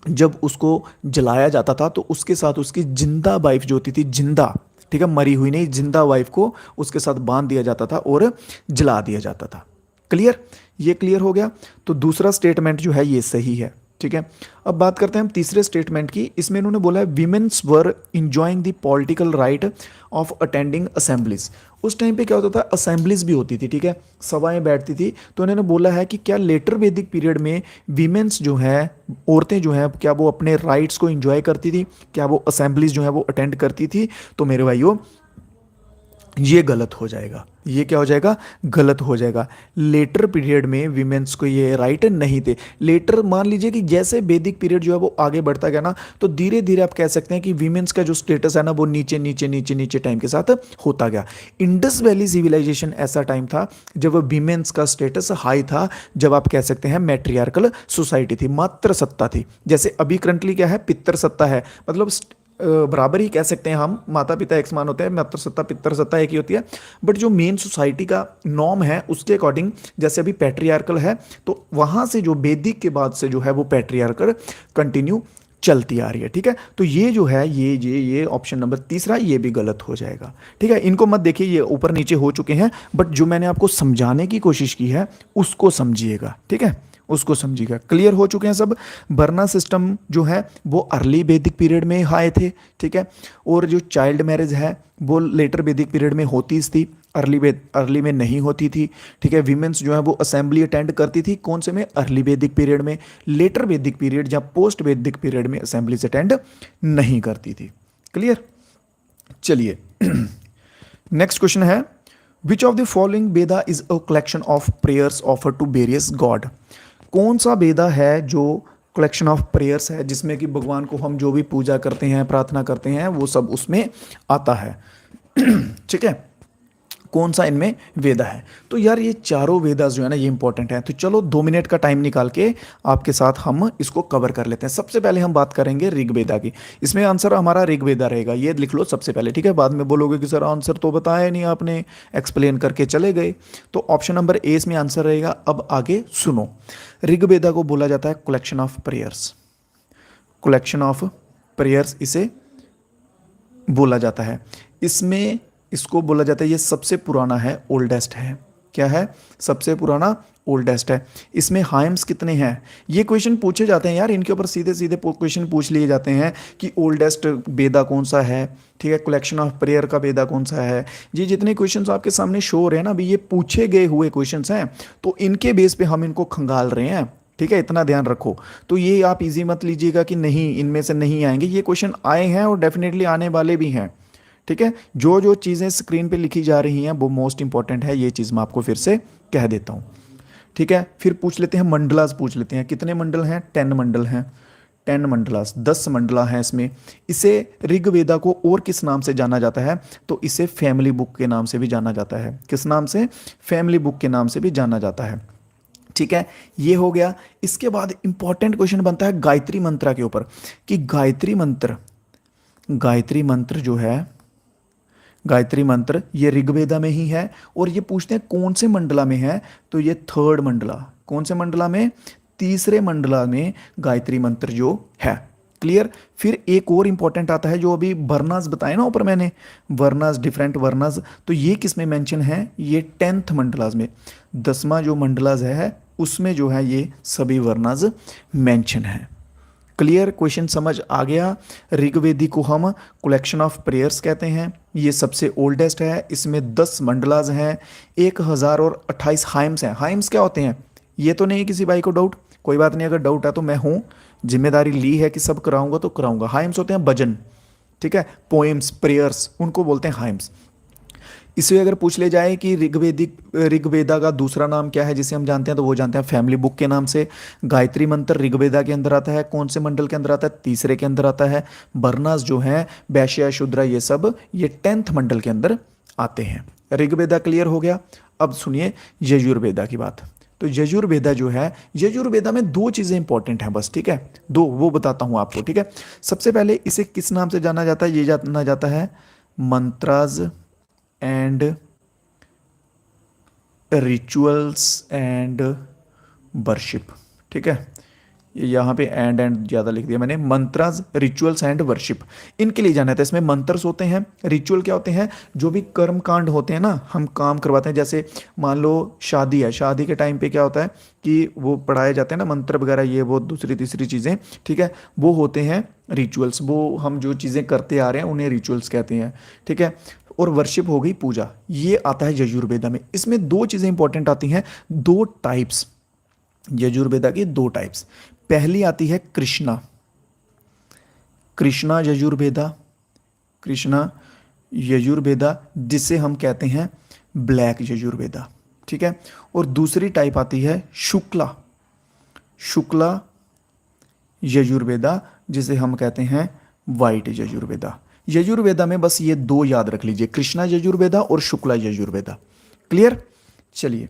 जब उसको जलाया जाता था तो उसके साथ उसकी जिंदा वाइफ जो होती थी, जिंदा, ठीक है, मरी हुई नहीं, जिंदा वाइफ को उसके साथ बांध दिया जाता था और जला दिया जाता था। क्लियर, ये क्लियर हो गया। तो दूसरा स्टेटमेंट जो है ये सही है, ठीक है। अब बात करते हैं हम तीसरे स्टेटमेंट की। इसमें इन्होंने बोला है women's were enjoying the political right of attending assemblies. उस टाइम पे क्या होता था, असेंबलीज भी होती थी, ठीक है, सभाएं बैठती थी। तो इन्होंने बोला है कि क्या लेटर वैदिक पीरियड में विमेन्स जो है, औरतें जो हैं, क्या वो अपने राइट्स को इंजॉय करती थी, क्या वो असेंबलीज जो है वो अटेंड करती थी। तो मेरे भाइयों ये गलत हो जाएगा, ये क्या हो जाएगा, गलत हो जाएगा। लेटर पीरियड में विमेंस को ये राइट नहीं थे। लेटर मान लीजिए कि जैसे वैदिक पीरियड जो है वो आगे बढ़ता गया ना, तो धीरे धीरे आप कह सकते हैं कि विमेंस का जो स्टेटस है ना वो नीचे नीचे नीचे नीचे टाइम के साथ होता गया। इंडस वैली सिविलाइजेशन ऐसा टाइम था जब विमेंस का स्टेटस हाई था, जब आप कह सकते हैं मैट्रियार्कल सोसाइटी थी, मात्र सत्ता थी। जैसे अभी करंटली क्या है, पितर सत्ता है, मतलब बराबर ही कह सकते हैं हम, माता पिता एक समान होते हैं, मातृ सत्ता पितर सत्ता एक ही होती है। बट जो मेन सोसाइटी का नॉर्म है उसके अकॉर्डिंग, जैसे अभी पैट्रियार्कल है, तो वहां से जो वैदिक के बाद से जो है वो पैट्रियार्कल कंटिन्यू चलती आ रही है, ठीक है। तो ये जो है ये ऑप्शन नंबर तीसरा ये भी गलत हो जाएगा, ठीक है। इनको मत देखिए, ये ऊपर नीचे हो चुके हैं, बट जो मैंने आपको समझाने की कोशिश की है उसको समझिएगा, ठीक है, उसको समझिएगा। क्लियर हो चुके हैं सब। बर्ना सिस्टम जो है वो अर्ली वैदिक पीरियड में आए थे, ठीक है। और जो चाइल्ड मैरिज है वो लेटर वैदिक पीरियड में होती थी, अर्ली में नहीं होती थी, ठीक है। वीमेंस जो है वो असेंबली अटेंड करती थी, कौन से में, अर्ली वैदिक पीरियड में। लेटर वैदिक पीरियड या पोस्ट वैदिक पीरियड में असेंबलीज अटेंड नहीं करती थी। क्लियर। चलिए नेक्स्ट क्वेश्चन है, which of the following Veda is a collection of prayers offer to various god. कौन सा वेदा है जो कलेक्शन ऑफ प्रेयर्स है, जिसमें कि भगवान को हम जो भी पूजा करते हैं, प्रार्थना करते हैं, वो सब उसमें आता है। ठीक है, कौन सा इनमें वेदा है। तो यार ये चारों वेदास जो है ना ये इंपॉर्टेंट है। तो चलो 2 मिनट का टाइम निकाल के आपके साथ हम इसको कवर कर लेते हैं। सबसे पहले हम बात करेंगे ऋग्वेदा की। इसमें आंसर हमारा ऋग्वेदा रहेगा, ये लिख लो सबसे पहले, ठीक है। बाद में बोलोगे कि सर आंसर तो बताया नहीं आपने, एक्सप्लेन करके चले गए। तो ऑप्शन नंबर ए इसमें आंसर रहेगा। अब आगे सुनो, ऋग्वेदा को बोला जाता है collection of prayers. Collection of prayers इसे बोला जाता है। इसमें इसको बोला जाता है, ये सबसे पुराना है, ओल्डेस्ट है। क्या है, सबसे पुराना, ओल्डेस्ट है। इसमें हाइम्स कितने हैं, ये क्वेश्चन पूछे जाते हैं यार, इनके ऊपर सीधे सीधे क्वेश्चन पूछ लिए जाते हैं कि ओल्डेस्ट वेदा कौन सा है, ठीक है, कलेक्शन ऑफ प्रेयर का वेदा कौन सा है। ये जितने क्वेश्चंस आपके सामने शो हो रहे हैं ना अभी, ये पूछे गए हुए क्वेश्चंस हैं, तो इनके बेस पे हम इनको खंगाल रहे हैं, ठीक है, इतना ध्यान रखो। तो ये आप इजी मत लीजिएगा कि नहीं इनमें से नहीं आएंगे, ये क्वेश्चन आए हैं और डेफिनेटली आने वाले भी हैं, ठीक है। जो जो चीज़ें स्क्रीन पे लिखी जा रही हैं वो मोस्ट इंपॉर्टेंट है, ये चीज़ मैं आपको फिर से कह देता हूँ, ठीक है। फिर पूछ लेते हैं मंडलास, पूछ लेते हैं कितने मंडल हैं, 10 मंडल हैं, 10 मंडलास, 10 मंडला हैं इसमें। इसे ऋग्वेदा को और किस नाम से जाना जाता है, तो इसे फैमिली बुक के नाम से भी जाना जाता है। किस नाम से, फैमिली बुक के नाम से भी जाना जाता है, ठीक है। ये हो गया। इसके बाद इंपॉर्टेंट क्वेश्चन बनता है गायत्री मंत्र के ऊपर, कि गायत्री मंत्र जो है, गायत्री मंत्र ये ऋग्वेदा में ही है। और ये पूछते हैं कौन से मंडला में है, तो ये 3rd मंडला, कौन से मंडला में, तीसरे मंडला में गायत्री मंत्र जो है। क्लियर। फिर एक और इंपॉर्टेंट आता है, जो अभी वर्णास बताए ना ऊपर मैंने, वर्णास, डिफरेंट वर्णास, तो ये किस में मेंशन है, ये 10th मंडलास में, 10वां जो मंडलास है उसमें जो है ये सभी वर्णास मेंशन है। क्लियर, क्वेश्चन समझ आ गया। ऋग्वेदी को हम कलेक्शन ऑफ प्रेयर्स कहते हैं, ये सबसे ओल्डेस्ट है, इसमें 10 मंडलाज हैं, 1028 हाइम्स हैं। हाइम्स क्या होते हैं, ये तो नहीं किसी भाई को डाउट, कोई बात नहीं, अगर डाउट है तो मैं हूँ, जिम्मेदारी ली है कि सब कराऊंगा तो कराऊंगा। हाइम्स होते हैं भजन, ठीक है, पोएम्स, प्रेयर्स, उनको बोलते हैं हाइम्स। इससे अगर पूछ ले जाए कि ऋग्वेदा का दूसरा नाम क्या है जिसे हम जानते हैं, तो वो जानते हैं फैमिली बुक के नाम से। गायत्री मंत्र ऋग्वेदा के अंदर आता है, कौन से मंडल के अंदर आता है, तीसरे के अंदर आता है। वर्णास जो है, वैश्य, शूद्र, ये सब ये 10th मंडल के अंदर आते हैं। ऋग्वेदा क्लियर हो गया। अब सुनिए यजुर्वेदा की बात। तो यजुर्वेदा जो है, यजुर्वेदा में 2 चीज़ें इंपॉर्टेंट हैं बस, ठीक है, 2 वो बताता हूँ आपको, ठीक है। सबसे पहले इसे किस नाम से जाना जाता है, ये जाना जाता है मंत्राज एंड रिचुअल्स एंड वर्शिप, ठीक है। ये यहाँ पे एंड ज़्यादा लिख दिया मैंने, मंत्रास, रिचुअल्स एंड वर्शिप, इनके लिए जाना था। इसमें मंत्रस होते हैं, रिचुअल क्या होते हैं, जो भी कर्म कांड होते हैं ना, हम काम करवाते हैं। जैसे मान लो शादी है, शादी के टाइम पे क्या होता है कि वो पढ़ाए जाते हैं ना मंत्र वगैरह, ये वो दूसरी तीसरी चीज़ें, ठीक है, वो होते हैं रिचुअल्स। वो हम जो चीज़ें करते आ रहे हैं उन्हें रिचुअल्स कहते हैं, ठीक है। और वर्शिप हो गई पूजा, ये आता है यजुर्वेदा में। इसमें 2 चीज़ें इंपॉर्टेंट आती हैं, 2 टाइप्स, यजुर्वेदा की 2 टाइप्स। पहली आती है कृष्णा यजुर्वेदा, कृष्णा यजुर्वेदा, जिसे हम कहते हैं ब्लैक यजुर्वेदा, ठीक है। और दूसरी टाइप आती है शुक्ला यजुर्वेदा, जिसे हम कहते हैं वाइट यजुर्वेदा। यजुर्वेदा में बस ये 2 याद रख लीजिए, कृष्णा यजुर्वेदा और शुक्ला यजुर्वेदा। क्लियर। चलिए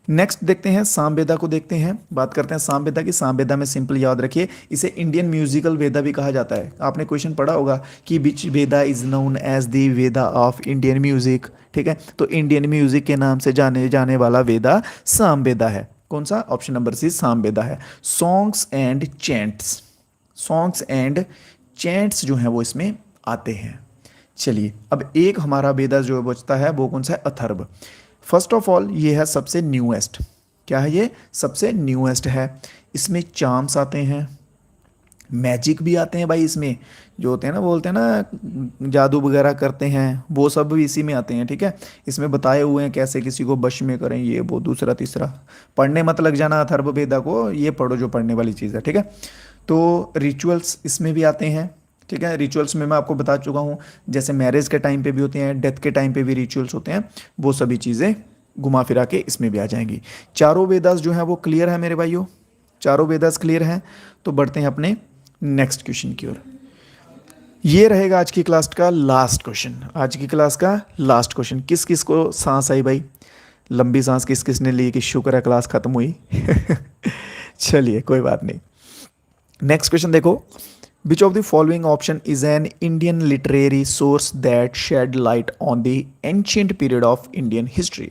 नेक्स्ट देखते हैं, सामवेदा को देखते हैं, बात करते हैं सामवेदा की। सामवेदा में सिंपल याद रखिए, इसे इंडियन म्यूजिकल वेदा भी कहा जाता है। आपने क्वेश्चन पढ़ा होगा कि which Veda is known as the Veda of Indian music, ठीक है। तो इंडियन म्यूजिक के नाम से जाने जाने वाला वेदा सामवेदा है। कौन सा, ऑप्शन नंबर सी सामवेदा है। सॉन्ग्स एंड चैंट्स जो हैं वो इसमें आते हैं। चलिए अब एक हमारा वेदा जो बचता है वो कौन सा है, अथर्व। फर्स्ट ऑफ ऑल ये है सबसे न्यूएस्ट, क्या है ये, सबसे न्यूएस्ट है। इसमें चाम्स आते हैं, मैजिक भी आते हैं भाई इसमें, जो होते हैं ना, बोलते हैं ना जादू वगैरह करते हैं, वो सब भी इसी में आते हैं, ठीक है। इसमें बताए हुए हैं कैसे किसी को वश में करें, ये वो दूसरा तीसरा। पढ़ने मत लग जाना अथर्ववेदा को, ये पढ़ो जो पढ़ने वाली चीज़ है, ठीक है। तो रिचुअल्स इसमें भी आते हैं, ठीक है। रिचुअल्स में मैं आपको बता चुका हूँ, जैसे मैरिज के टाइम पे भी होते हैं, डेथ के टाइम पे भी रिचुअल्स होते हैं, वो सभी चीज़ें घुमा फिरा के इसमें भी आ जाएंगी। चारों वेदास जो है वो क्लियर है मेरे भाइयों, चारों वेदास क्लियर हैं। तो बढ़ते हैं अपने नेक्स्ट क्वेश्चन की ओर। ये रहेगा आज की क्लास का लास्ट क्वेश्चन, आज की क्लास का लास्ट क्वेश्चन। किस किस को सांस आई भाई, लंबी सांस किस किस ने ली कि शुक्र है क्लास खत्म हुई। चलिए कोई बात नहीं। नेक्स्ट क्वेश्चन देखो, which of the following option is an Indian literary source that shed light on the ancient period of Indian history.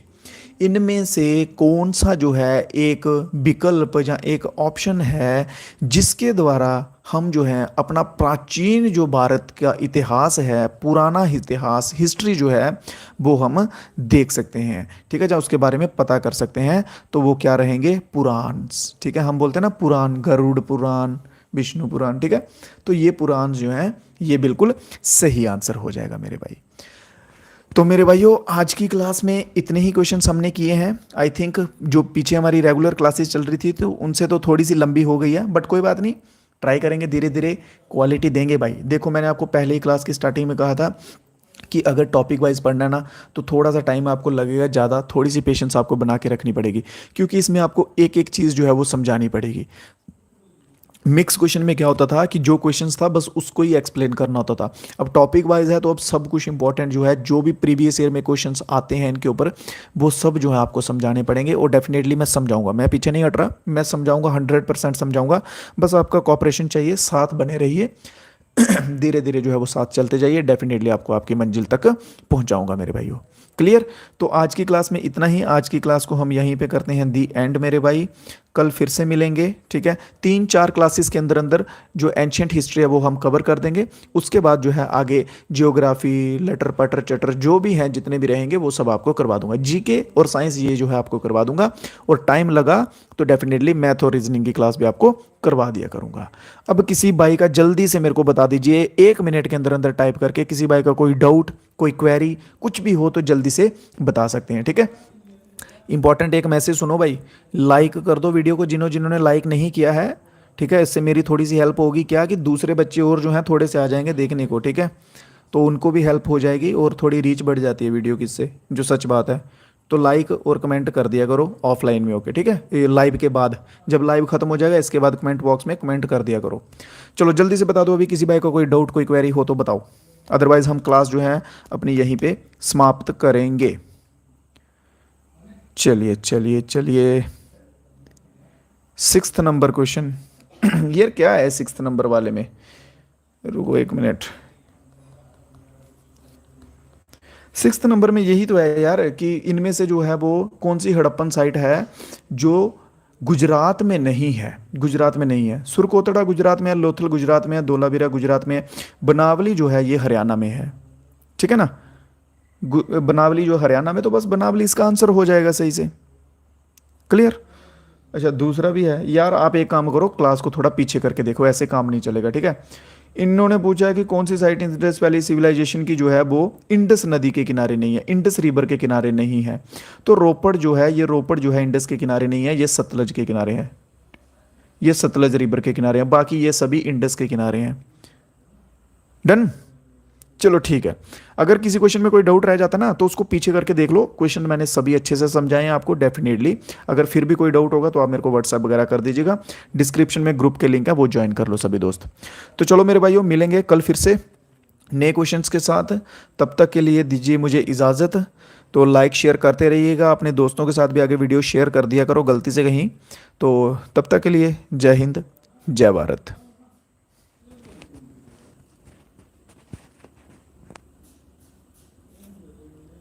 इनमें से कौन सा जो है एक विकल्प या एक ऑप्शन है जिसके द्वारा हम जो है अपना प्राचीन जो भारत का इतिहास है, पुराना इतिहास, हिस्ट्री जो है वो हम देख सकते हैं, ठीक है, या उसके बारे में पता कर सकते हैं। तो वो क्या रहेंगे, पुराण, ठीक है। हम बोलते हैं ना पुराण, गरुड़ पुराण, विष्णु पुराण, ठीक है। तो ये पुराण जो है ये बिल्कुल सही आंसर हो जाएगा मेरे भाई। तो मेरे भाइयों आज की क्लास में इतने ही क्वेश्चंस हमने किए हैं। आई थिंक जो पीछे हमारी रेगुलर क्लासेस चल रही थी तो उनसे तो थोड़ी सी लंबी हो गई है, बट कोई बात नहीं, ट्राई करेंगे, धीरे धीरे क्वालिटी देंगे भाई। देखो मैंने आपको पहले ही क्लास की स्टार्टिंग में कहा था कि अगर टॉपिक वाइज पढ़ना ना तो थोड़ा सा टाइम आपको लगेगा ज़्यादा, थोड़ी सी पेशेंस आपको बना के रखनी पड़ेगी, क्योंकि इसमें आपको एक एक चीज़ जो है वो समझानी पड़ेगी। मिक्स क्वेश्चन में क्या होता था कि जो क्वेश्चंस था बस उसको ही एक्सप्लेन करना होता था। अब टॉपिक वाइज है तो अब सब कुछ इंपॉर्टेंट जो है, जो भी प्रीवियस ईयर में क्वेश्चंस आते हैं इनके ऊपर, वो सब जो है आपको समझाने पड़ेंगे। और डेफिनेटली मैं समझाऊंगा, मैं पीछे नहीं हट रहा, मैं समझाऊंगा, 100% समझाऊंगा। बस आपका कॉपरेशन चाहिए, साथ बने रहिए। धीरे धीरे जो है वो साथ चलते जाइए, डेफिनेटली आपको आपकी मंजिल तक पहुंचाऊंगा मेरे भाइयों। क्लियर। तो आज की क्लास में इतना ही, आज की क्लास को हम यहीं पे करते हैं दी एंड मेरे भाई। कल फिर से मिलेंगे, ठीक है। 3-4 क्लासेस के अंदर अंदर जो एंशियंट हिस्ट्री है वो हम कवर कर देंगे। उसके बाद जो है आगे जियोग्राफी, लटर पटर चटर जो भी हैं, जितने भी रहेंगे वो सब आपको करवा दूंगा। जीके और साइंस ये जो है आपको करवा दूंगा, और टाइम लगा तो डेफिनेटली मैथ और रीजनिंग की क्लास भी आपको करवा दिया करूंगा। अब किसी भाई का जल्दी से मेरे को बता दीजिए 1 मिनट के अंदर अंदर टाइप करके, किसी भाई का कोई डाउट, कोई क्वेरी, कुछ भी हो तो जल्दी से बता सकते हैं, ठीक है। इंपॉर्टेंट एक मैसेज सुनो भाई, लाइक कर दो वीडियो को जिन्होंने लाइक नहीं किया है, ठीक है। इससे मेरी थोड़ी सी हेल्प होगी, क्या कि दूसरे बच्चे और जो हैं थोड़े से आ जाएंगे देखने को, ठीक है। तो उनको भी हेल्प हो जाएगी और थोड़ी रीच बढ़ जाती है वीडियो की इससे, जो सच बात है। तो लाइक और कमेंट कर दिया करो ऑफलाइन में, ओके, ठीक है। ये लाइव के बाद, जब लाइव खत्म हो जाएगा इसके बाद कमेंट बॉक्स में कमेंट कर दिया करो। चलो जल्दी से बता दो, अभी किसी भाई का कोई डाउट, कोई क्वेरी हो तो बताओ, अदरवाइज हम क्लास जो है अपनी यहीं पे समाप्त करेंगे। चलिए चलिए चलिए, 6th नंबर क्वेश्चन। यार क्या है 6th नंबर वाले में, रुको 1 मिनट। 6th नंबर में यही तो है यार कि इनमें से जो है वो कौन सी हड़प्पन साइट है जो गुजरात में नहीं है, गुजरात में नहीं है। सुरकोतड़ा गुजरात में है, लोथल गुजरात में है, धोलावीरा गुजरात में है, बनावली जो है ये हरियाणा में है, ठीक है ना। बनावली जो हरियाणा में, तो बस बनावली इसका आंसर हो जाएगा सही से। क्लियर। अच्छा दूसरा भी है यार, आप एक काम करो, क्लास को थोड़ा पीछे करके देखो, ऐसे काम नहीं चलेगा, ठीक है। इन्होंने पूछा है कि कौन सी साइट इंडस वैली सिविलाइजेशन की जो है वो इंडस नदी के किनारे नहीं है, इंडस रिवर के किनारे नहीं है। तो रोपड़ जो है, ये रोपड़ जो है इंडस के किनारे नहीं है, ये सतलज के किनारे है, ये सतलज रिवर के किनारे हैं, बाकी ये सभी इंडस के किनारे हैं। डन। चलो ठीक है, अगर किसी क्वेश्चन में कोई डाउट रह जाता ना तो उसको पीछे करके देख लो, क्वेश्चन मैंने सभी अच्छे से समझाए हैं आपको डेफिनेटली। अगर फिर भी कोई डाउट होगा तो आप मेरे को व्हाट्सएप वगैरह कर दीजिएगा, डिस्क्रिप्शन में ग्रुप के लिंक है वो ज्वाइन कर लो सभी दोस्त। तो चलो मेरे भाइयों मिलेंगे कल फिर से नए क्वेश्चंस के साथ, तब तक के लिए दीजिए मुझे इजाज़त। तो लाइक शेयर करते रहिएगा, अपने दोस्तों के साथ भी आगे वीडियो शेयर कर दिया करो गलती से कहीं। तो तब तक के लिए जय हिंद, जय भारत।